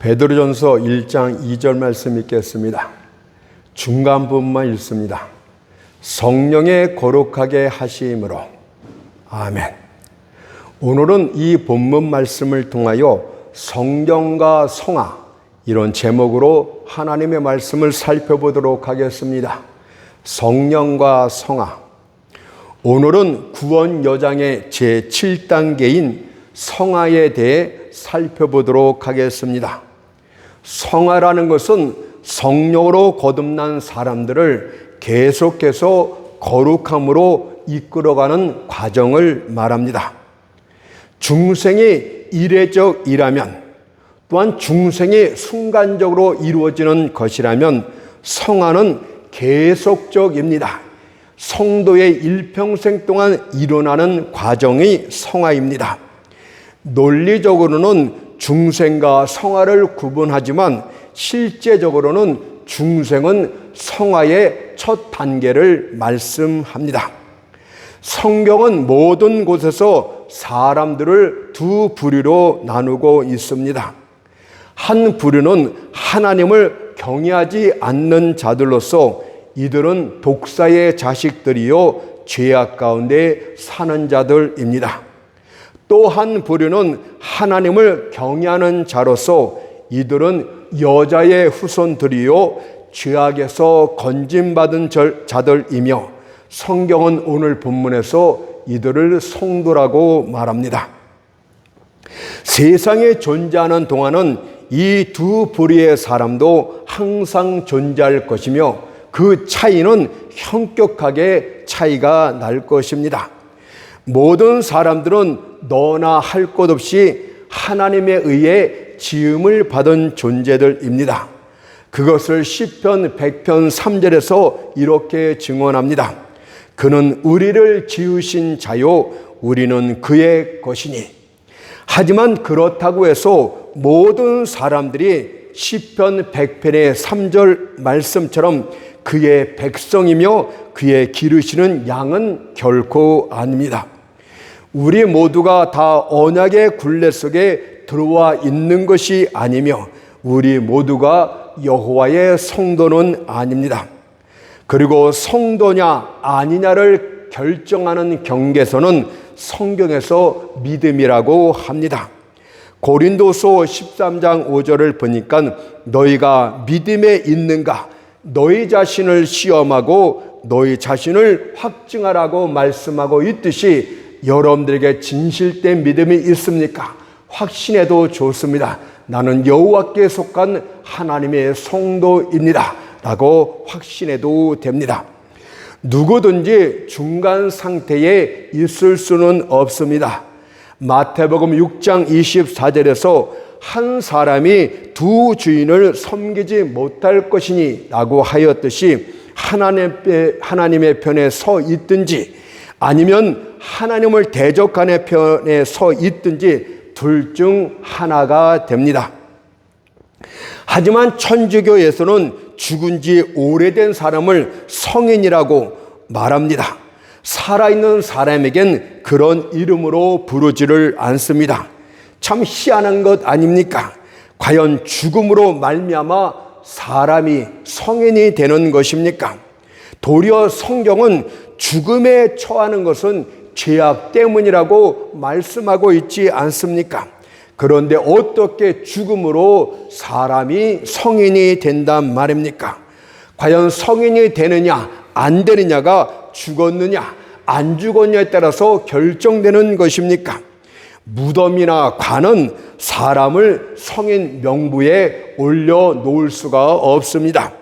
베드로전서 1장 2절 말씀 읽겠습니다. 중간 부분만 읽습니다. 성령의 거룩하게 하심으로. 아멘. 오늘은 이 본문 말씀을 통하여 성경과 성화, 이런 제목으로 하나님의 말씀을 살펴보도록 하겠습니다. 성령과 성화. 오늘은 구원 여정의 제7단계인 성화에 대해 살펴보도록 하겠습니다. 성화라는 것은 성령으로 거듭난 사람들을 계속해서 거룩함으로 이끌어가는 과정을 말합니다. 중생이 이례적이라면, 또한 중생이 순간적으로 이루어지는 것이라면 성화는 계속적입니다. 성도의 일평생 동안 일어나는 과정이 성화입니다. 논리적으로는 중생과 성화를 구분하지만 실제적으로는 중생은 성화의 첫 단계를 말씀합니다. 성경은 모든 곳에서 사람들을 두 부류로 나누고 있습니다. 한 부류는 하나님을 경외하지 않는 자들로서 이들은 독사의 자식들이요 죄악 가운데 사는 자들입니다. 또 한 부류는 하나님을 경외하는 자로서 이들은 여자의 후손들이요 죄악에서 건짐받은 자들이며 성경은 오늘 본문에서 이들을 성도라고 말합니다. 세상에 존재하는 동안은 이 두 부류의 사람도 항상 존재할 것이며 그 차이는 현격하게 차이가 날 것입니다. 모든 사람들은 너나 할 것 없이 하나님에 의해 지음을 받은 존재들입니다. 그것을 시편 100편 3절에서 이렇게 증언합니다. 그는 우리를 지으신 자요 우리는 그의 것이니. 하지만 그렇다고 해서 모든 사람들이 시편 100편의 3절 말씀처럼 그의 백성이며 그의 기르시는 양은 결코 아닙니다. 우리 모두가 다 언약의 굴레 속에 들어와 있는 것이 아니며 우리 모두가 여호와의 성도는 아닙니다. 그리고 성도냐 아니냐를 결정하는 경계선은 성경에서 믿음이라고 합니다. 고린도서 13장 5절을 보니까 너희가 믿음에 있는가 너희 자신을 시험하고 너희 자신을 확증하라고 말씀하고 있듯이 여러분들에게 진실된 믿음이 있습니까? 확신해도 좋습니다. 나는 여호와께 속한 하나님의 성도입니다 라고 확신해도 됩니다. 누구든지 중간 상태에 있을 수는 없습니다. 마태복음 6장 24절에서 한 사람이 두 주인을 섬기지 못할 것이니 라고 하였듯이 하나님의 편에 서 있든지 아니면 하나님을 대적하는 편에 서 있든지 둘 중 하나가 됩니다. 하지만 천주교에서는 죽은 지 오래된 사람을 성인이라고 말합니다. 살아있는 사람에겐 그런 이름으로 부르지를 않습니다. 참 희한한 것 아닙니까? 과연 죽음으로 말미암아 사람이 성인이 되는 것입니까? 도리어 성경은 죽음에 처하는 것은 죄악 때문이라고 말씀하고 있지 않습니까? 그런데 어떻게 죽음으로 사람이 성인이 된단 말입니까? 과연 성인이 되느냐 안 되느냐가 죽었느냐 안 죽었냐에 따라서 결정되는 것입니까? 무덤이나 관은 사람을 성인 명부에 올려놓을 수가 없습니다.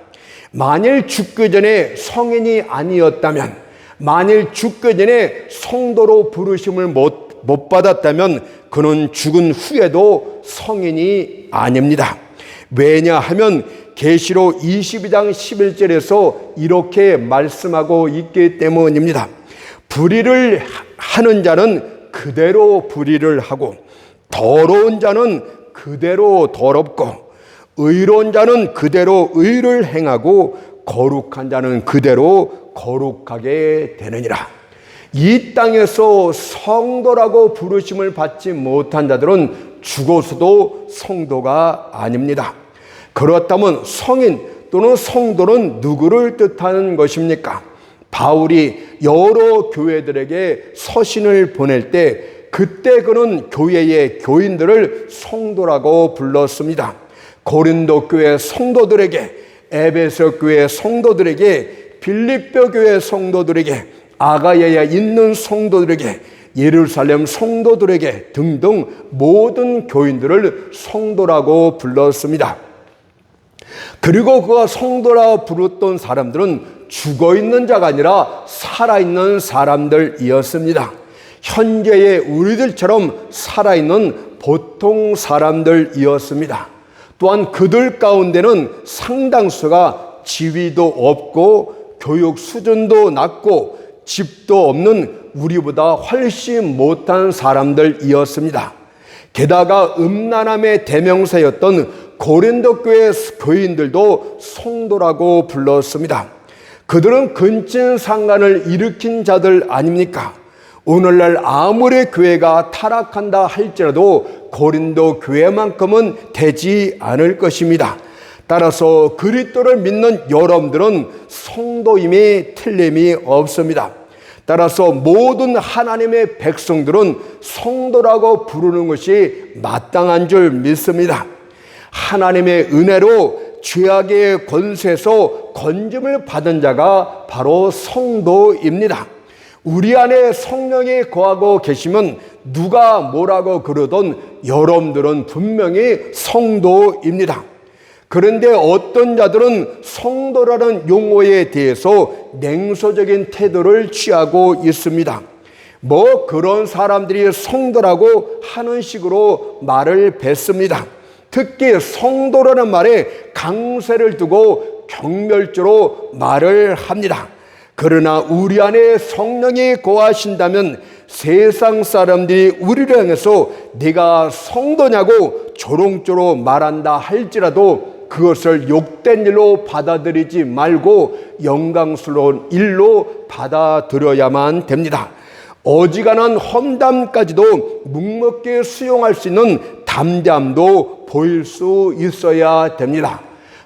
만일 죽기 전에 성인이 아니었다면, 만일 죽기 전에 성도로 부르심을 못 받았다면 그는 죽은 후에도 성인이 아닙니다. 왜냐하면 계시록 22장 11절에서 이렇게 말씀하고 있기 때문입니다. 불의를 하는 자는 그대로 불의를 하고 더러운 자는 그대로 더럽고 의로운 자는 그대로 의를 행하고 거룩한 자는 그대로 거룩하게 되느니라. 이 땅에서 성도라고 부르심을 받지 못한 자들은 죽어서도 성도가 아닙니다. 그렇다면 성인 또는 성도는 누구를 뜻하는 것입니까? 바울이 여러 교회들에게 서신을 보낼 때 그때 그는 교회의 교인들을 성도라고 불렀습니다. 고린도 교회 성도들에게, 에베소 교회 성도들에게, 빌립보 교회 성도들에게, 아가야에 있는 성도들에게, 예루살렘 성도들에게 등등 모든 교인들을 성도라고 불렀습니다. 그리고 그가 성도라 부르던 사람들은 죽어있는 자가 아니라 살아있는 사람들이었습니다. 현재의 우리들처럼 살아있는 보통 사람들이었습니다. 또한 그들 가운데는 상당수가 지위도 없고 교육 수준도 낮고 집도 없는 우리보다 훨씬 못한 사람들이었습니다. 게다가 음란함의 대명사였던 고린도 교회 교인들도 성도라고 불렀습니다. 그들은 근친상간을 일으킨 자들 아닙니까? 오늘날 아무리 교회가 타락한다 할지라도 고린도 교회만큼은 되지 않을 것입니다. 따라서 그리스도를 믿는 여러분들은 성도임이 틀림이 없습니다. 따라서 모든 하나님의 백성들은 성도라고 부르는 것이 마땅한 줄 믿습니다. 하나님의 은혜로 죄악의 권세에서 건짐을 받은 자가 바로 성도입니다. 우리 안에 성령이 거하고 계시면 누가 뭐라고 그러던 여러분들은 분명히 성도입니다. 그런데 어떤 자들은 성도라는 용어에 대해서 냉소적인 태도를 취하고 있습니다. 뭐 그런 사람들이 성도라고 하는 식으로 말을 뱉습니다. 특히 성도라는 말에 강세를 두고 경멸조로 말을 합니다. 그러나 우리 안에 성령이 거하신다면 세상 사람들이 우리를 향해서 네가 성도냐고 조롱조로 말한다 할지라도 그것을 욕된 일로 받아들이지 말고 영광스러운 일로 받아들여야만 됩니다. 어지간한 험담까지도 묵묵히 수용할 수 있는 담대함도 보일 수 있어야 됩니다.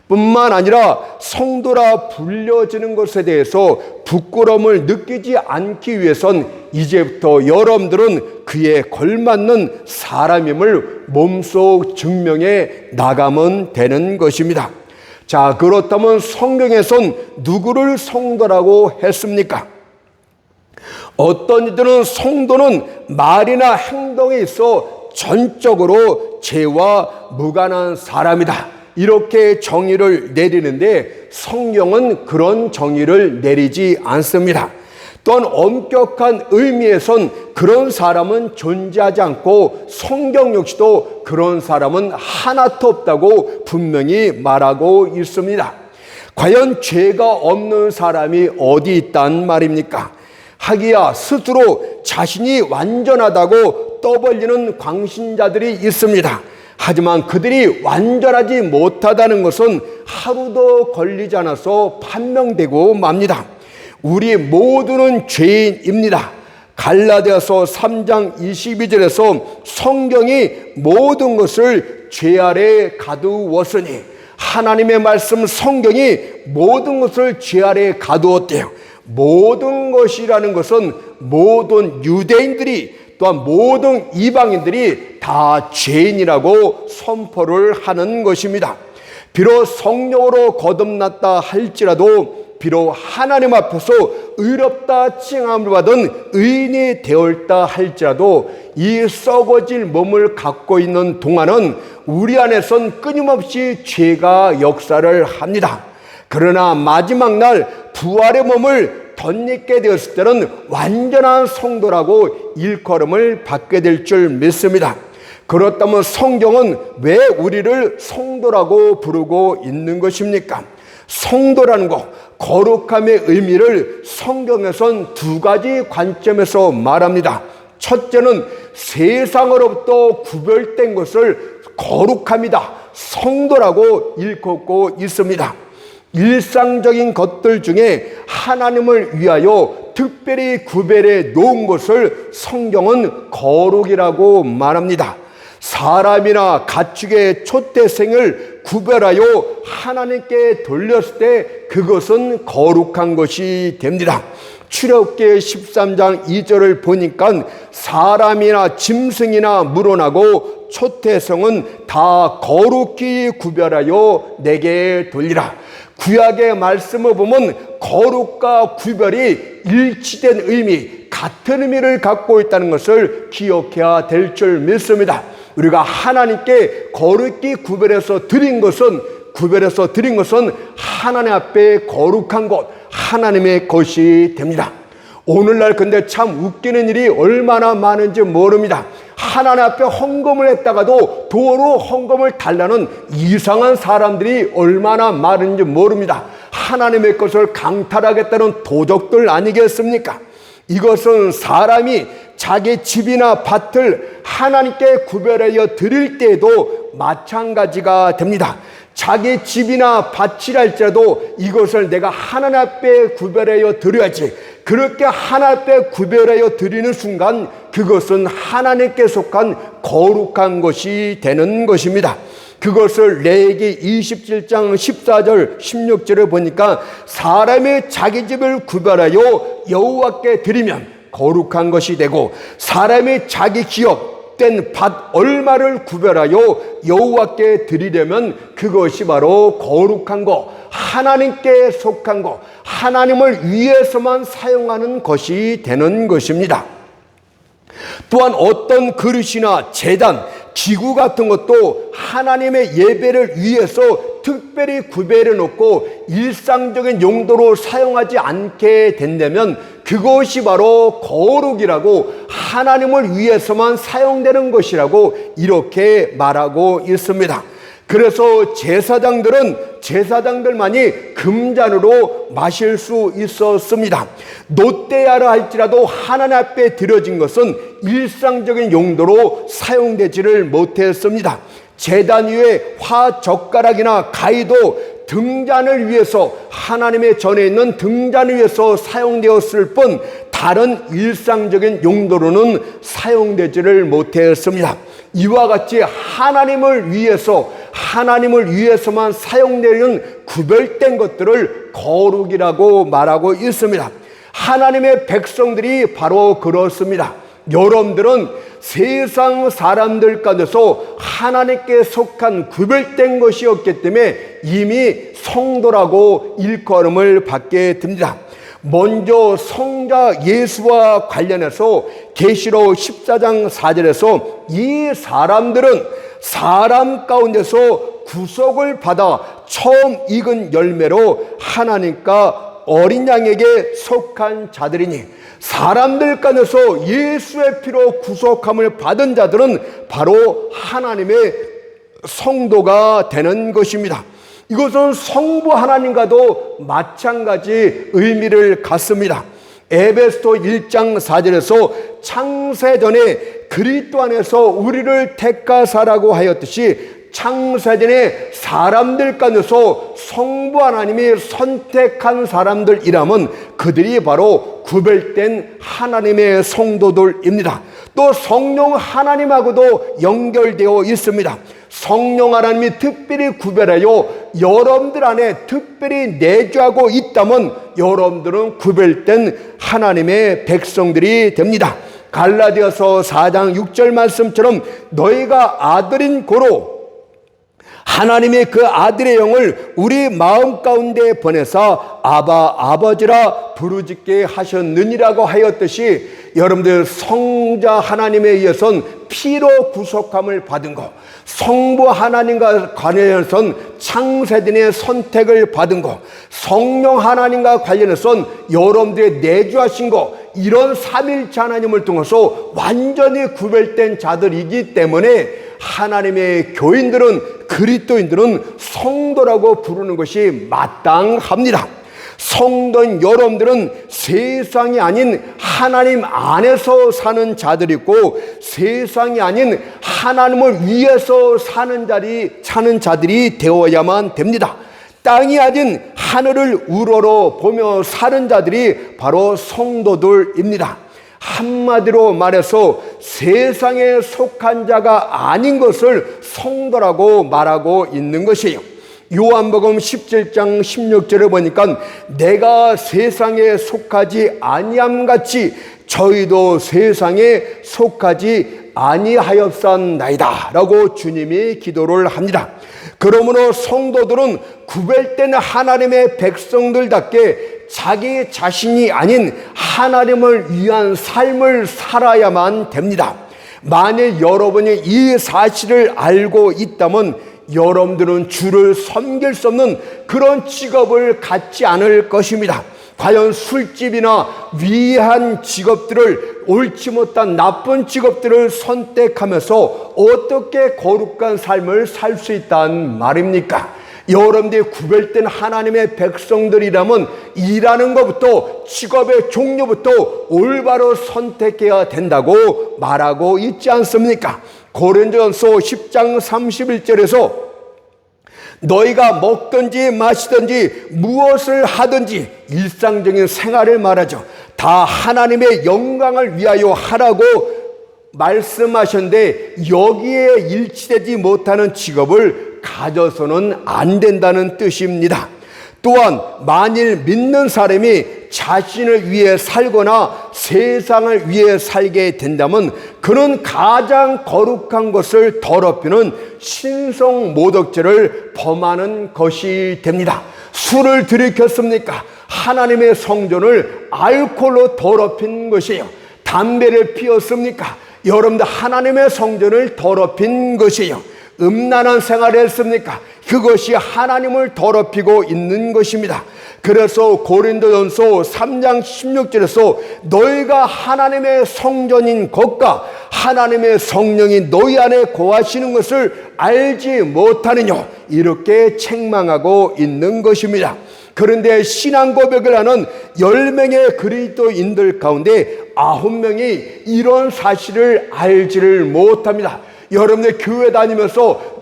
뿐만 아니라 성도라 불려지는 것에 대해서 부끄러움을 느끼지 않기 위해선 이제부터 여러분들은 그에 걸맞는 사람임을 몸소 증명해 나가면 되는 것입니다. 자, 그렇다면 성경에선 누구를 성도라고 했습니까? 어떤 이들은 성도는 말이나 행동에 있어 전적으로 죄와 무관한 사람이다, 이렇게 정의를 내리는데 성경은 그런 정의를 내리지 않습니다. 또한 엄격한 의미에선 그런 사람은 존재하지 않고 성경 역시도 그런 사람은 하나도 없다고 분명히 말하고 있습니다. 과연 죄가 없는 사람이 어디 있단 말입니까? 하기야 스스로 자신이 완전하다고 떠벌리는 광신자들이 있습니다. 하지만 그들이 완전하지 못하다는 것은 하루도 걸리지 않아서 판명되고 맙니다. 우리 모두는 죄인입니다. 갈라디아서 3장 22절에서 성경이 모든 것을 죄 아래 가두었으니, 하나님의 말씀 성경이 모든 것을 죄 아래 가두었대요. 모든 것이라는 것은 모든 유대인들이 또한 모든 이방인들이 다 죄인이라고 선포를 하는 것입니다. 비록 성령으로 거듭났다 할지라도, 비록 하나님 앞에서 의롭다 칭함을 받은 의인이 되었다 할지라도 이 썩어질 몸을 갖고 있는 동안은 우리 안에선 끊임없이 죄가 역사를 합니다. 그러나 마지막 날 부활의 몸을 덧입게 되었을 때는 완전한 성도라고 일컬음을 받게 될 줄 믿습니다. 그렇다면 성경은 왜 우리를 성도라고 부르고 있는 것입니까? 성도라는 것, 거룩함의 의미를 성경에선 두 가지 관점에서 말합니다. 첫째는 세상으로부터 구별된 것을 거룩함이다, 성도라고 일컫고 있습니다. 일상적인 것들 중에 하나님을 위하여 특별히 구별해 놓은 것을 성경은 거룩이라고 말합니다. 사람이나 가축의 촛대생을 구별하여 하나님께 돌렸을 때 그것은 거룩한 것이 됩니다. 출애굽기 13장 2절을 보니까 사람이나 짐승이나 물어나고 촛대성은 다 거룩히 구별하여 내게 돌리라. 구약의 말씀을 보면 거룩과 구별이 일치된 의미, 같은 의미를 갖고 있다는 것을 기억해야 될 줄 믿습니다. 우리가 하나님께 거룩히 구별해서 드린 것은 하나님 앞에 거룩한 것, 하나님의 것이 됩니다. 오늘날 근데 참 웃기는 일이 얼마나 많은지 모릅니다. 하나님 앞에 헌금을 했다가도 도로 헌금을 달라는 이상한 사람들이 얼마나 많은지 모릅니다. 하나님의 것을 강탈하겠다는 도적들 아니겠습니까? 이것은 사람이 자기 집이나 밭을 하나님께 구별하여 드릴 때에도 마찬가지가 됩니다. 자기 집이나 밭이랄지라도 이것을 내가 하나님 앞에 구별하여 드려야지. 그렇게 하나님 앞에 구별하여 드리는 순간 그것은 하나님께 속한 거룩한 것이 되는 것입니다. 그것을 레위기 27장 14절 16절을 보니까 사람이 자기 집을 구별하여 여호와께 드리면 거룩한 것이 되고, 사람이 자기 기업된 밭 얼마를 구별하여 여호와께 드리려면 그것이 바로 거룩한 것, 하나님께 속한 것, 하나님을 위해서만 사용하는 것이 되는 것입니다. 또한 어떤 그릇이나 제단, 기구 같은 것도 하나님의 예배를 위해서 특별히 구별해 놓고 일상적인 용도로 사용하지 않게 된다면 그것이 바로 거룩이라고, 하나님을 위해서만 사용되는 것이라고 이렇게 말하고 있습니다. 그래서 제사장들만이 금잔으로 마실 수 있었습니다. 노때야라 할지라도 하나님 앞에 드려진 것은 일상적인 용도로 사용되지를 못했습니다. 제단 위에 화 젓가락이나 가위도 등잔을 위해서, 하나님의 전에 있는 등잔을 위해서 사용되었을 뿐 다른 일상적인 용도로는 사용되지를 못했습니다. 이와 같이 하나님을 위해서만 사용되는 구별된 것들을 거룩이라고 말하고 있습니다. 하나님의 백성들이 바로 그렇습니다. 여러분들은 세상 사람들 가운데서 하나님께 속한 구별된 것이었기 때문에 이미 성도라고 일컬음을 받게 됩니다. 먼저 성자 예수와 관련해서 계시록 14장 4절에서 이 사람들은 사람 가운데서 구속을 받아 처음 익은 열매로 하나님과 어린 양에게 속한 자들이니, 사람들 가운데서 예수의 피로 구속함을 받은 자들은 바로 하나님의 성도가 되는 것입니다. 이것은 성부 하나님과도 마찬가지 의미를 갖습니다. 에베소서 1장 4절에서 창세전에 그리스도 안에서 우리를 택하사라고 하였듯이 창세전에 사람들 가운데서 성부 하나님이 선택한 사람들이라면 그들이 바로 구별된 하나님의 성도들입니다. 또 성령 하나님하고도 연결되어 있습니다. 성령 하나님이 특별히 구별하여 여러분들 안에 특별히 내주하고 있다면 여러분들은 구별된 하나님의 백성들이 됩니다. 갈라디아서 4장 6절 말씀처럼 너희가 아들인 고로 하나님의 그 아들의 영을 우리 마음 가운데 보내사 아바 아버지라 부르짖게 하셨느니라고 하였듯이, 여러분들 성자 하나님에 의해선 피로 구속함을 받은 것, 성부 하나님과 관련해선 창세전의 선택을 받은 것, 성령 하나님과 관련해선 여러분들의 내주하신 것, 이런 삼일체 하나님을 통해서 완전히 구별된 자들이기 때문에 하나님의 교인들은, 그리스도인들은 성도라고 부르는 것이 마땅합니다. 성도인 여러분들은 세상이 아닌 하나님 안에서 사는 자들이고, 세상이 아닌 하나님을 위해서 사는 자들이 되어야만 됩니다. 땅이 아닌 하늘을 우러러 보며 사는 자들이 바로 성도들입니다. 한마디로 말해서 세상에 속한 자가 아닌 것을 성도라고 말하고 있는 것이에요. 요한복음 17장 16절에 보니까 내가 세상에 속하지 아니함같이 저희도 세상에 속하지 아니하였사나이다 라고 주님이 기도를 합니다. 그러므로 성도들은 구별된 하나님의 백성들답게 자기 자신이 아닌 하나님을 위한 삶을 살아야만 됩니다. 만일 여러분이 이 사실을 알고 있다면 여러분들은 주를 섬길 수 없는 그런 직업을 갖지 않을 것입니다. 과연 술집이나 위한 직업들을, 옳지 못한 나쁜 직업들을 선택하면서 어떻게 거룩한 삶을 살 수 있단 말입니까? 여러분들이 구별된 하나님의 백성들이라면 일하는 것부터, 직업의 종류부터 올바로 선택해야 된다고 말하고 있지 않습니까? 고린도전서 10장 31절에서 너희가 먹든지 마시든지 무엇을 하든지 일상적인 생활을 말하죠. 다 하나님의 영광을 위하여 하라고 말씀하셨는데 여기에 일치되지 못하는 직업을 가져서는 안 된다는 뜻입니다. 또한 만일 믿는 사람이 자신을 위해 살거나 세상을 위해 살게 된다면 그는 가장 거룩한 것을 더럽히는 신성모독죄를 범하는 것이 됩니다. 술을 들이켰습니까? 하나님의 성전을 알코올로 더럽힌 것이에요. 담배를 피웠습니까? 여러분들 하나님의 성전을 더럽힌 것이에요. 음란한 생활을 했습니까? 그것이 하나님을 더럽히고 있는 것입니다. 그래서 고린도전서 3장 16절에서 너희가 하나님의 성전인 것과 하나님의 성령이 너희 안에 거하시는 것을 알지 못하느냐 이렇게 책망하고 있는 것입니다. 그런데 신앙 고백을 하는 10명의 그리스도인들 가운데 9명이 이런 사실을 알지를 못합니다. 여러분들 교회 다니면서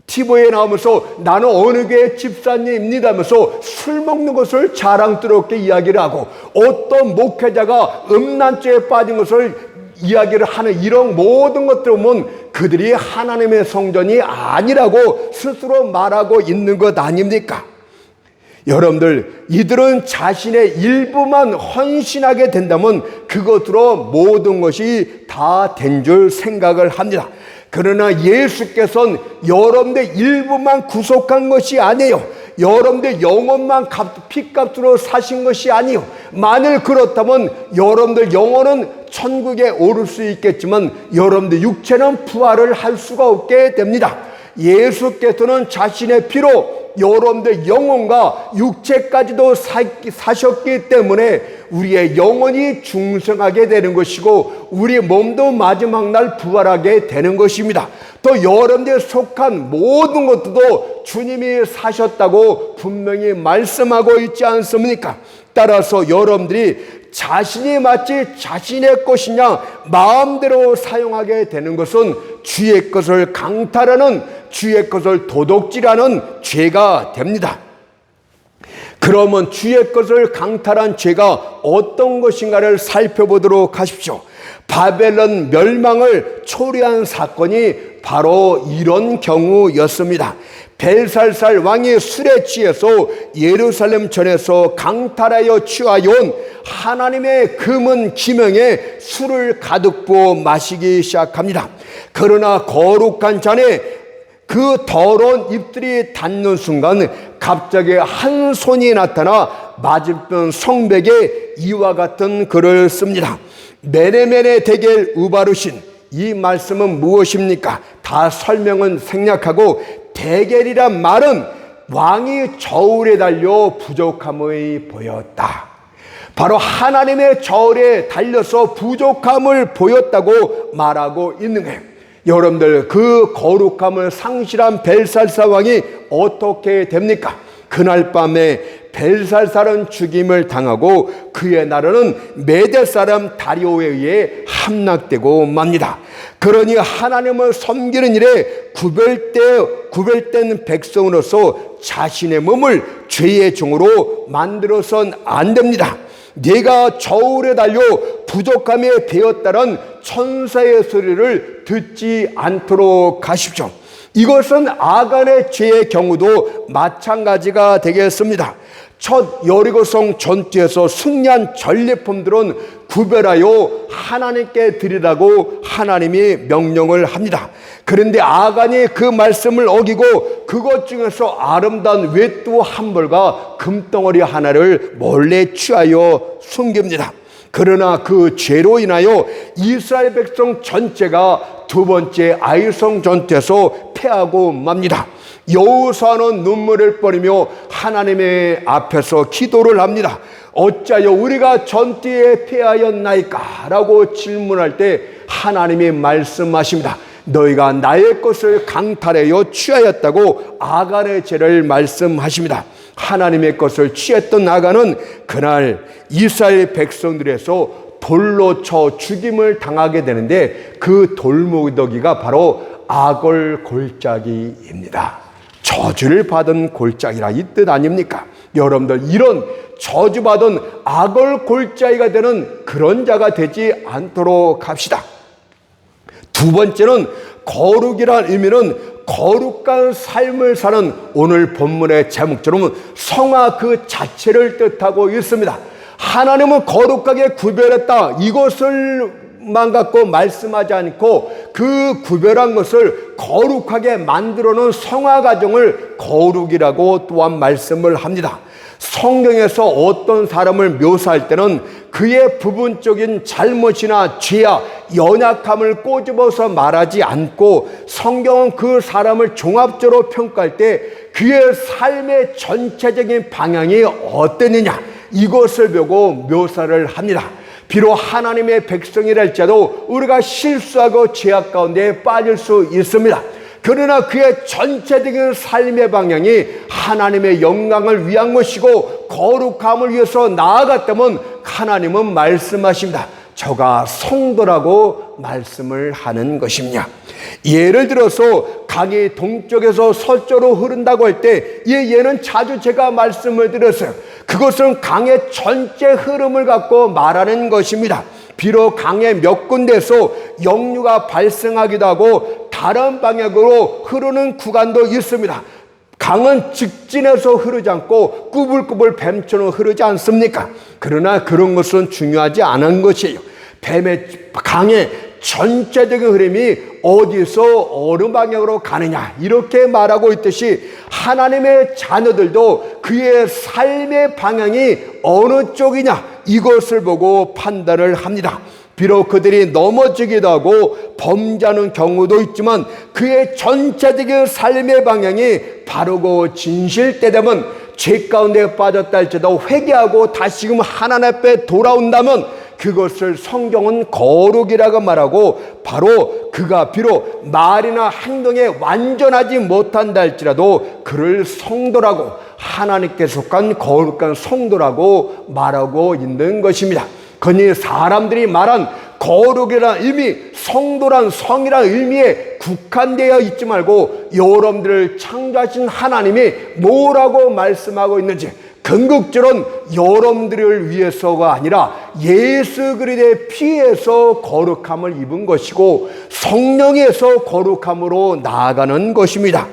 TV에 나오면서 나는 어느 교회 집사님입니다 하면서 술 먹는 것을 자랑스럽게 이야기를 하고 어떤 목회자가 음란죄에 빠진 것을 이야기를 하는 이런 모든 것들을 보면 그들이 하나님의 성전이 아니라고 스스로 말하고 있는 것 아닙니까? 여러분들 이들은 자신의 일부만 헌신하게 된다면 그것으로 모든 것이 다 된 줄 생각을 합니다. 그러나 예수께서는 여러분의 일부만 구속한 것이 아니에요. 여러분의 영혼만 핏값으로 사신 것이 아니에요. 만일 그렇다면 여러분들 영혼은 천국에 오를 수 있겠지만 여러분들 육체는 부활을 할 수가 없게 됩니다. 예수께서는 자신의 피로 여러분들 영혼과 육체까지도 사셨기 때문에 우리의 영혼이 중생하게 되는 것이고 우리 몸도 마지막 날 부활하게 되는 것입니다. 또 여러분들에 속한 모든 것들도 주님이 사셨다고 분명히 말씀하고 있지 않습니까? 따라서 여러분들이 자신이 마치 자신의 것이냐 마음대로 사용하게 되는 것은 주의 것을 강탈하는, 주의 것을 도둑질하는 죄가 됩니다. 그러면 주의 것을 강탈한 죄가 어떤 것인가를 살펴보도록 하십시오. 바벨론 멸망을 초래한 사건이 바로 이런 경우였습니다. 벨살살 왕이 술에 취해서 예루살렘 전에서 강탈하여 취하여온 하나님의 금은 기명에 술을 가득 부어 마시기 시작합니다. 그러나 거룩한 잔에 그 더러운 입들이 닿는 순간 갑자기 한 손이 나타나 맞은편 성벽에 이와 같은 글을 씁니다. 메네메네 데겔 우바르신, 이 말씀은 무엇입니까? 다 설명은 생략하고 데겔이란 말은 왕이 저울에 달려 부족함을 보였다. 바로 하나님의 저울에 달려서 부족함을 보였다고 말하고 있는 거예요. 여러분들 그 거룩함을 상실한 벨살살 왕이 어떻게 됩니까? 그날 밤에 벨살살은 죽임을 당하고 그의 나라는 메대 사람 다리오에 의해 함락되고 맙니다. 그러니 하나님을 섬기는 일에 구별된 백성으로서 자신의 몸을 죄의 종으로 만들어선 안 됩니다. 내가 저울에 달려 부족함에 배었다는 천사의 소리를 듣지 않도록 하십시오. 이것은 아간의 죄의 경우도 마찬가지가 되겠습니다. 첫 여리고성 전투에서 승리한 전리품들은 구별하여 하나님께 드리라고 하나님이 명령을 합니다. 그런데 아간이 그 말씀을 어기고 그것 중에서 아름다운 외투 한 벌과 금덩어리 하나를 몰래 취하여 숨깁니다. 그러나 그 죄로 인하여 이스라엘 백성 전체가 두 번째 아이성 전투에서 패하고 맙니다. 여호수아는 눈물을 뿌리며 하나님의 앞에서 기도를 합니다. 어찌하여 우리가 전투에 패하였나이까? 라고 질문할 때 하나님이 말씀하십니다. 너희가 나의 것을 강탈하여 취하였다고 아간의 죄를 말씀하십니다. 하나님의 것을 취했던 아간은 그날 이스라엘 백성들에서 돌로 쳐 죽임을 당하게 되는데 그 돌무더기가 바로 아골 골짜기입니다. 저주를 받은 골짜기라 이 뜻 아닙니까? 여러분들 이런 저주받은 아골 골짜기가 되는 그런 자가 되지 않도록 합시다. 두 번째는 거룩이라는 의미는 거룩한 삶을 사는 오늘 본문의 제목처럼 성화 그 자체를 뜻하고 있습니다. 하나님은 거룩하게 구별했다. 이것을만 갖고 말씀하지 않고 그 구별한 것을 거룩하게 만들어 놓은 성화 과정을 거룩이라고 또한 말씀을 합니다. 성경에서 어떤 사람을 묘사할 때는 그의 부분적인 잘못이나 죄야 연약함을 꼬집어서 말하지 않고 성경은 그 사람을 종합적으로 평가할 때 그의 삶의 전체적인 방향이 어땠느냐 이것을 보고 묘사를 합니다. 비록 하나님의 백성이라 할지라도 우리가 실수하고 죄악 가운데 빠질 수 있습니다. 그러나 그의 전체적인 삶의 방향이 하나님의 영광을 위한 것이고 거룩함을 위해서 나아갔다면 하나님은 말씀하십니다. 저가 성도라고 말씀을 하는 것입니다. 예를 들어서 강이 동쪽에서 서쪽으로 흐른다고 할 때 얘는 자주 제가 말씀을 드렸어요. 그것은 강의 전체 흐름을 갖고 말하는 것입니다. 비록 강의 몇 군데에서 역류가 발생하기도 하고 다른 방향으로 흐르는 구간도 있습니다. 강은 직진해서 흐르지 않고 꾸불꾸불 뱀처럼 흐르지 않습니까? 그러나 그런 것은 중요하지 않은 것이에요. 강의 전체적인 흐름이 어디서 어느 방향으로 가느냐 이렇게 말하고 있듯이 하나님의 자녀들도 그의 삶의 방향이 어느 쪽이냐 이것을 보고 판단을 합니다. 비록 그들이 넘어지기도 하고 범죄하는 경우도 있지만 그의 전체적인 삶의 방향이 바르고 진실되다면 죄 가운데 빠졌다 할지라도 회개하고 다시금 하나님 앞에 돌아온다면 그것을 성경은 거룩이라고 말하고 바로 그가 비록 말이나 행동에 완전하지 못한다 할지라도 그를 성도라고 하나님께 속한 거룩한 성도라고 말하고 있는 것입니다. 그러니 사람들이 말한 거룩이라는 의미, 성도란 성이라는 의미에 국한되어 있지 말고 여러분들을 창조하신 하나님이 뭐라고 말씀하고 있는지 궁극적으로는 여러분들을 위해서가 아니라 예수 그리스도의 피에서 거룩함을 입은 것이고 성령에서 거룩함으로 나아가는 것입니다.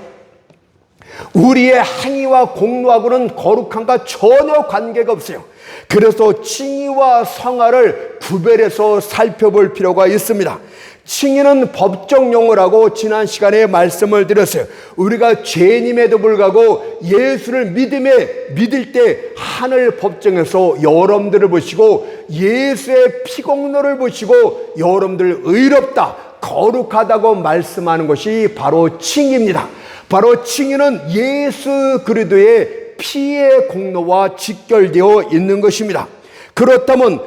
우리의 행위와 공로하고는 거룩함과 전혀 관계가 없어요. 그래서 칭의와 성화를 구별해서 살펴볼 필요가 있습니다. 칭의는 법적 용어라고 지난 시간에 말씀을 드렸어요. 우리가 죄인임에도 불구하고 예수를 믿을 때 하늘 법정에서 여러분들을 보시고 예수의 피공로를 보시고 여러분들 의롭다, 거룩하다고 말씀하는 것이 바로 칭의입니다. 바로 칭의는 예수 그리스도의 피의 공로와 직결되어 있는 것입니다. 그렇다면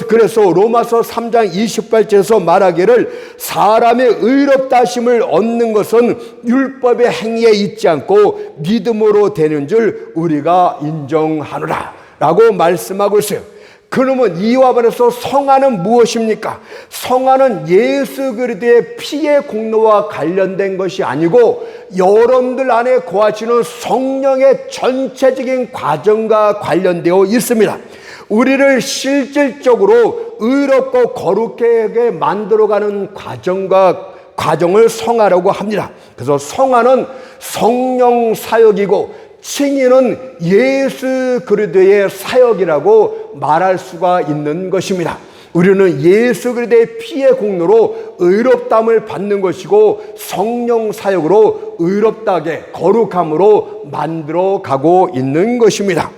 그래서 로마서 3장 28절에서 말하기를 사람의 의롭다 하심을 얻는 것은 율법의 행위에 있지 않고 믿음으로 되는 줄 우리가 인정하노라 라고 말씀하고 있어요. 그러면 이와 반해서 성화는 무엇입니까? 성화는 예수 그리스도의 피의 공로와 관련된 것이 아니고 여러분들 안에 거하시는 성령의 전체적인 과정과 관련되어 있습니다. 우리를 실질적으로 의롭고 거룩하게 만들어가는 과정을 성화라고 합니다. 그래서 성화는 성령 사역이고 칭의는 예수 그리스도의 사역이라고 말할 수가 있는 것입니다. 우리는 예수 그리스도의 피의 공로로 의롭다함을 받는 것이고 성령 사역으로 의롭다게 거룩함으로 만들어 가고 있는 것입니다.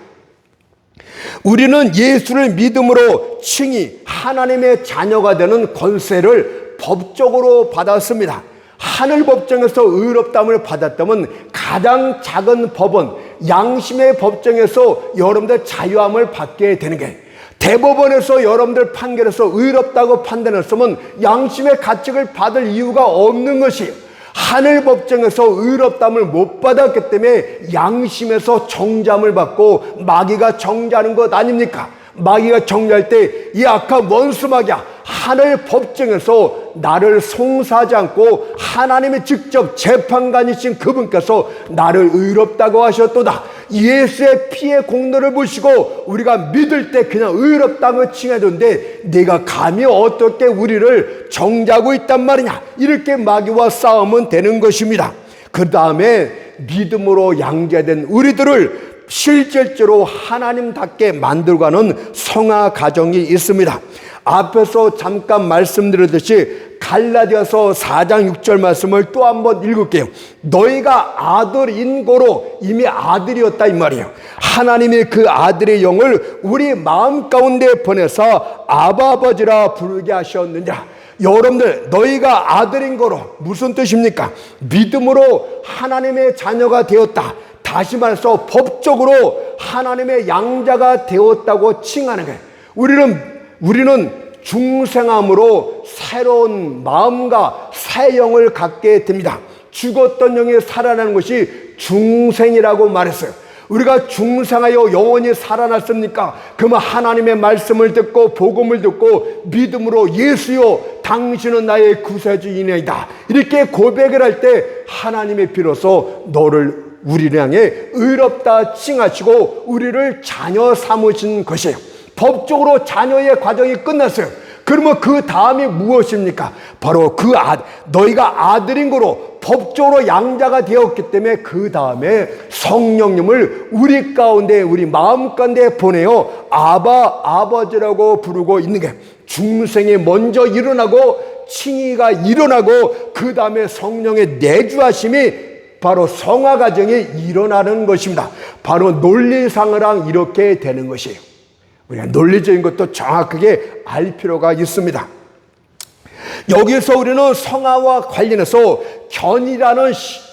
우리는 예수를 믿음으로 칭의 하나님의 자녀가 되는 권세를 법적으로 받았습니다. 하늘 법정에서 의롭다함을 받았다면 가장 작은 법은 양심의 법정에서 여러분들 자유함을 받게 되는 게, 대법원에서 여러분들 판결에서 의롭다고 판단했으면 양심의 가책을 받을 이유가 없는 것이에요. 하늘 법정에서 의롭다함을 못 받았기 때문에 양심에서 정죄함을 받고 마귀가 정죄하는 것 아닙니까? 마귀가 정죄할 때 이 악한 원수 마귀야, 하늘 법정에서 나를 송사하지 않고 하나님의 직접 재판관이신 그분께서 나를 의롭다고 하셨도다. 예수의 피의 공로를 보시고 우리가 믿을 때 그냥 의롭다고 칭해줬는데 내가 감히 어떻게 우리를 정죄하고 있단 말이냐, 이렇게 마귀와 싸우면 되는 것입니다. 그 다음에 믿음으로 양자된 우리들을 실질적으로 하나님답게 만들어가는 성화 과정이 있습니다. 앞에서 잠깐 말씀드렸듯이 갈라디아서 4장 6절 말씀을 또 한번 읽을게요. 너희가 아들인 고로 이미 아들이었다 이 말이에요. 하나님이 그 아들의 영을 우리 마음 가운데 보내서 아바 아버지라 부르게 하셨느니라. 여러분들, 너희가 아들인 거로 무슨 뜻입니까? 믿음으로 하나님의 자녀가 되었다. 다시 말해서 법적으로 하나님의 양자가 되었다고 칭하는 거예요. 우리는 중생함으로 새로운 마음과 새 영을 갖게 됩니다. 죽었던 영이 살아나는 것이 중생이라고 말했어요. 우리가 중생하여 영원히 살아났습니까? 그러면 하나님의 말씀을 듣고 복음을 듣고 믿음으로 예수여 당신은 나의 구세주이니이다 이렇게 고백을 할 때 하나님의 비로소 너를 우리를 향해 의롭다 칭하시고 우리를 자녀 삼으신 것이에요. 법적으로 자녀의 과정이 끝났어요. 그러면 그 다음이 무엇입니까? 바로 너희가 아들인 거로 법적으로 양자가 되었기 때문에 그 다음에 성령님을 우리 가운데, 우리 마음 가운데 보내어 아버지라고 부르고 있는 게, 중생이 먼저 일어나고 칭의가 일어나고 그 다음에 성령의 내주하심이 바로 성화 과정이 일어나는 것입니다. 바로 논리상으로 이렇게 되는 것이에요. 우리가 논리적인 것도 정확하게 알 필요가 있습니다. 여기서 우리는 성화와 관련해서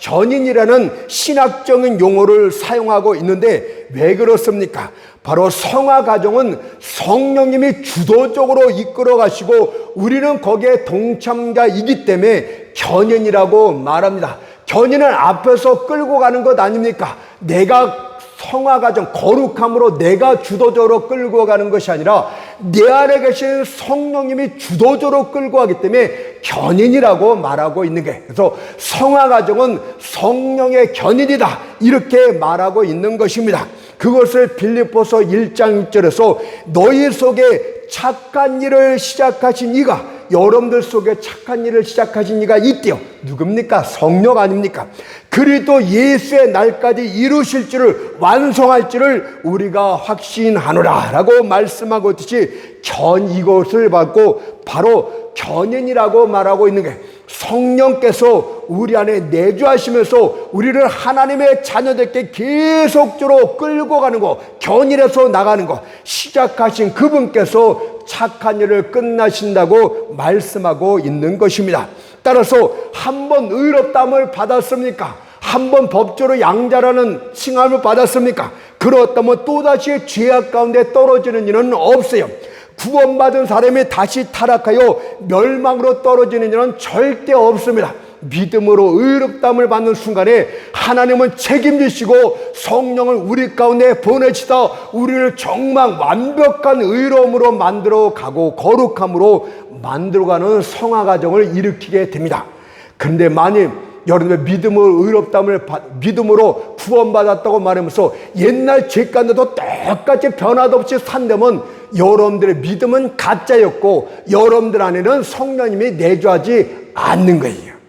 견인이라는 신학적인 용어를 사용하고 있는데 왜 그렇습니까? 바로 성화 과정은 성령님이 주도적으로 이끌어 가시고 우리는 거기에 동참자이기 때문에 견인이라고 말합니다. 견인은 앞에서 끌고 가는 것 아닙니까? 내가 성화 과정, 거룩함으로 내가 주도적으로 끌고 가는 것이 아니라 내 안에 계신 성령님이 주도적으로 끌고 가기 때문에 견인이라고 말하고 있는 게, 그래서 성화 과정은 성령의 견인이다 이렇게 말하고 있는 것입니다. 그것을 빌립보서 1장 6절에서 너희 속에 착한 일을 시작하신 이가, 여러분들 속에 착한 일을 시작하신 이가 있대요. 누굽니까? 성령 아닙니까? 그리스도 예수의 날까지 이루실 줄을, 완성할 줄을 우리가 확신하노라 라고 말씀하고 있듯이 이것을 받고 바로 견인이라고 말하고 있는 게, 성령께서 우리 안에 내주하시면서 우리를 하나님의 자녀들께 계속적으로 끌고 가는 것, 견인해서 나가는 것, 시작하신 그분께서 착한 일을 끝나신다고 말씀하고 있는 것입니다. 따라서 한 번 의롭다함을 받았습니까? 한 번 법적으로 양자라는 칭함을 받았습니까? 그렇다면 또다시 죄악 가운데 떨어지는 일은 없어요. 구원받은 사람이 다시 타락하여 멸망으로 떨어지는 일은 절대 없습니다. 믿음으로 의롭다함을 받는 순간에 하나님은 책임지시고 성령을 우리 가운데 보내시다 우리를 정말 완벽한 의로움으로 만들어가고 거룩함으로 만들어가는 성화 과정을 일으키게 됩니다. 그런데 만일 여러분의 믿음으로 구원받았다고 말하면서 옛날 죄 가운데도 똑같이 변화도 없이 산다면 여러분들의 믿음은 가짜였고 여러분들 안에는 성령님이 내주하지 않는 거예요.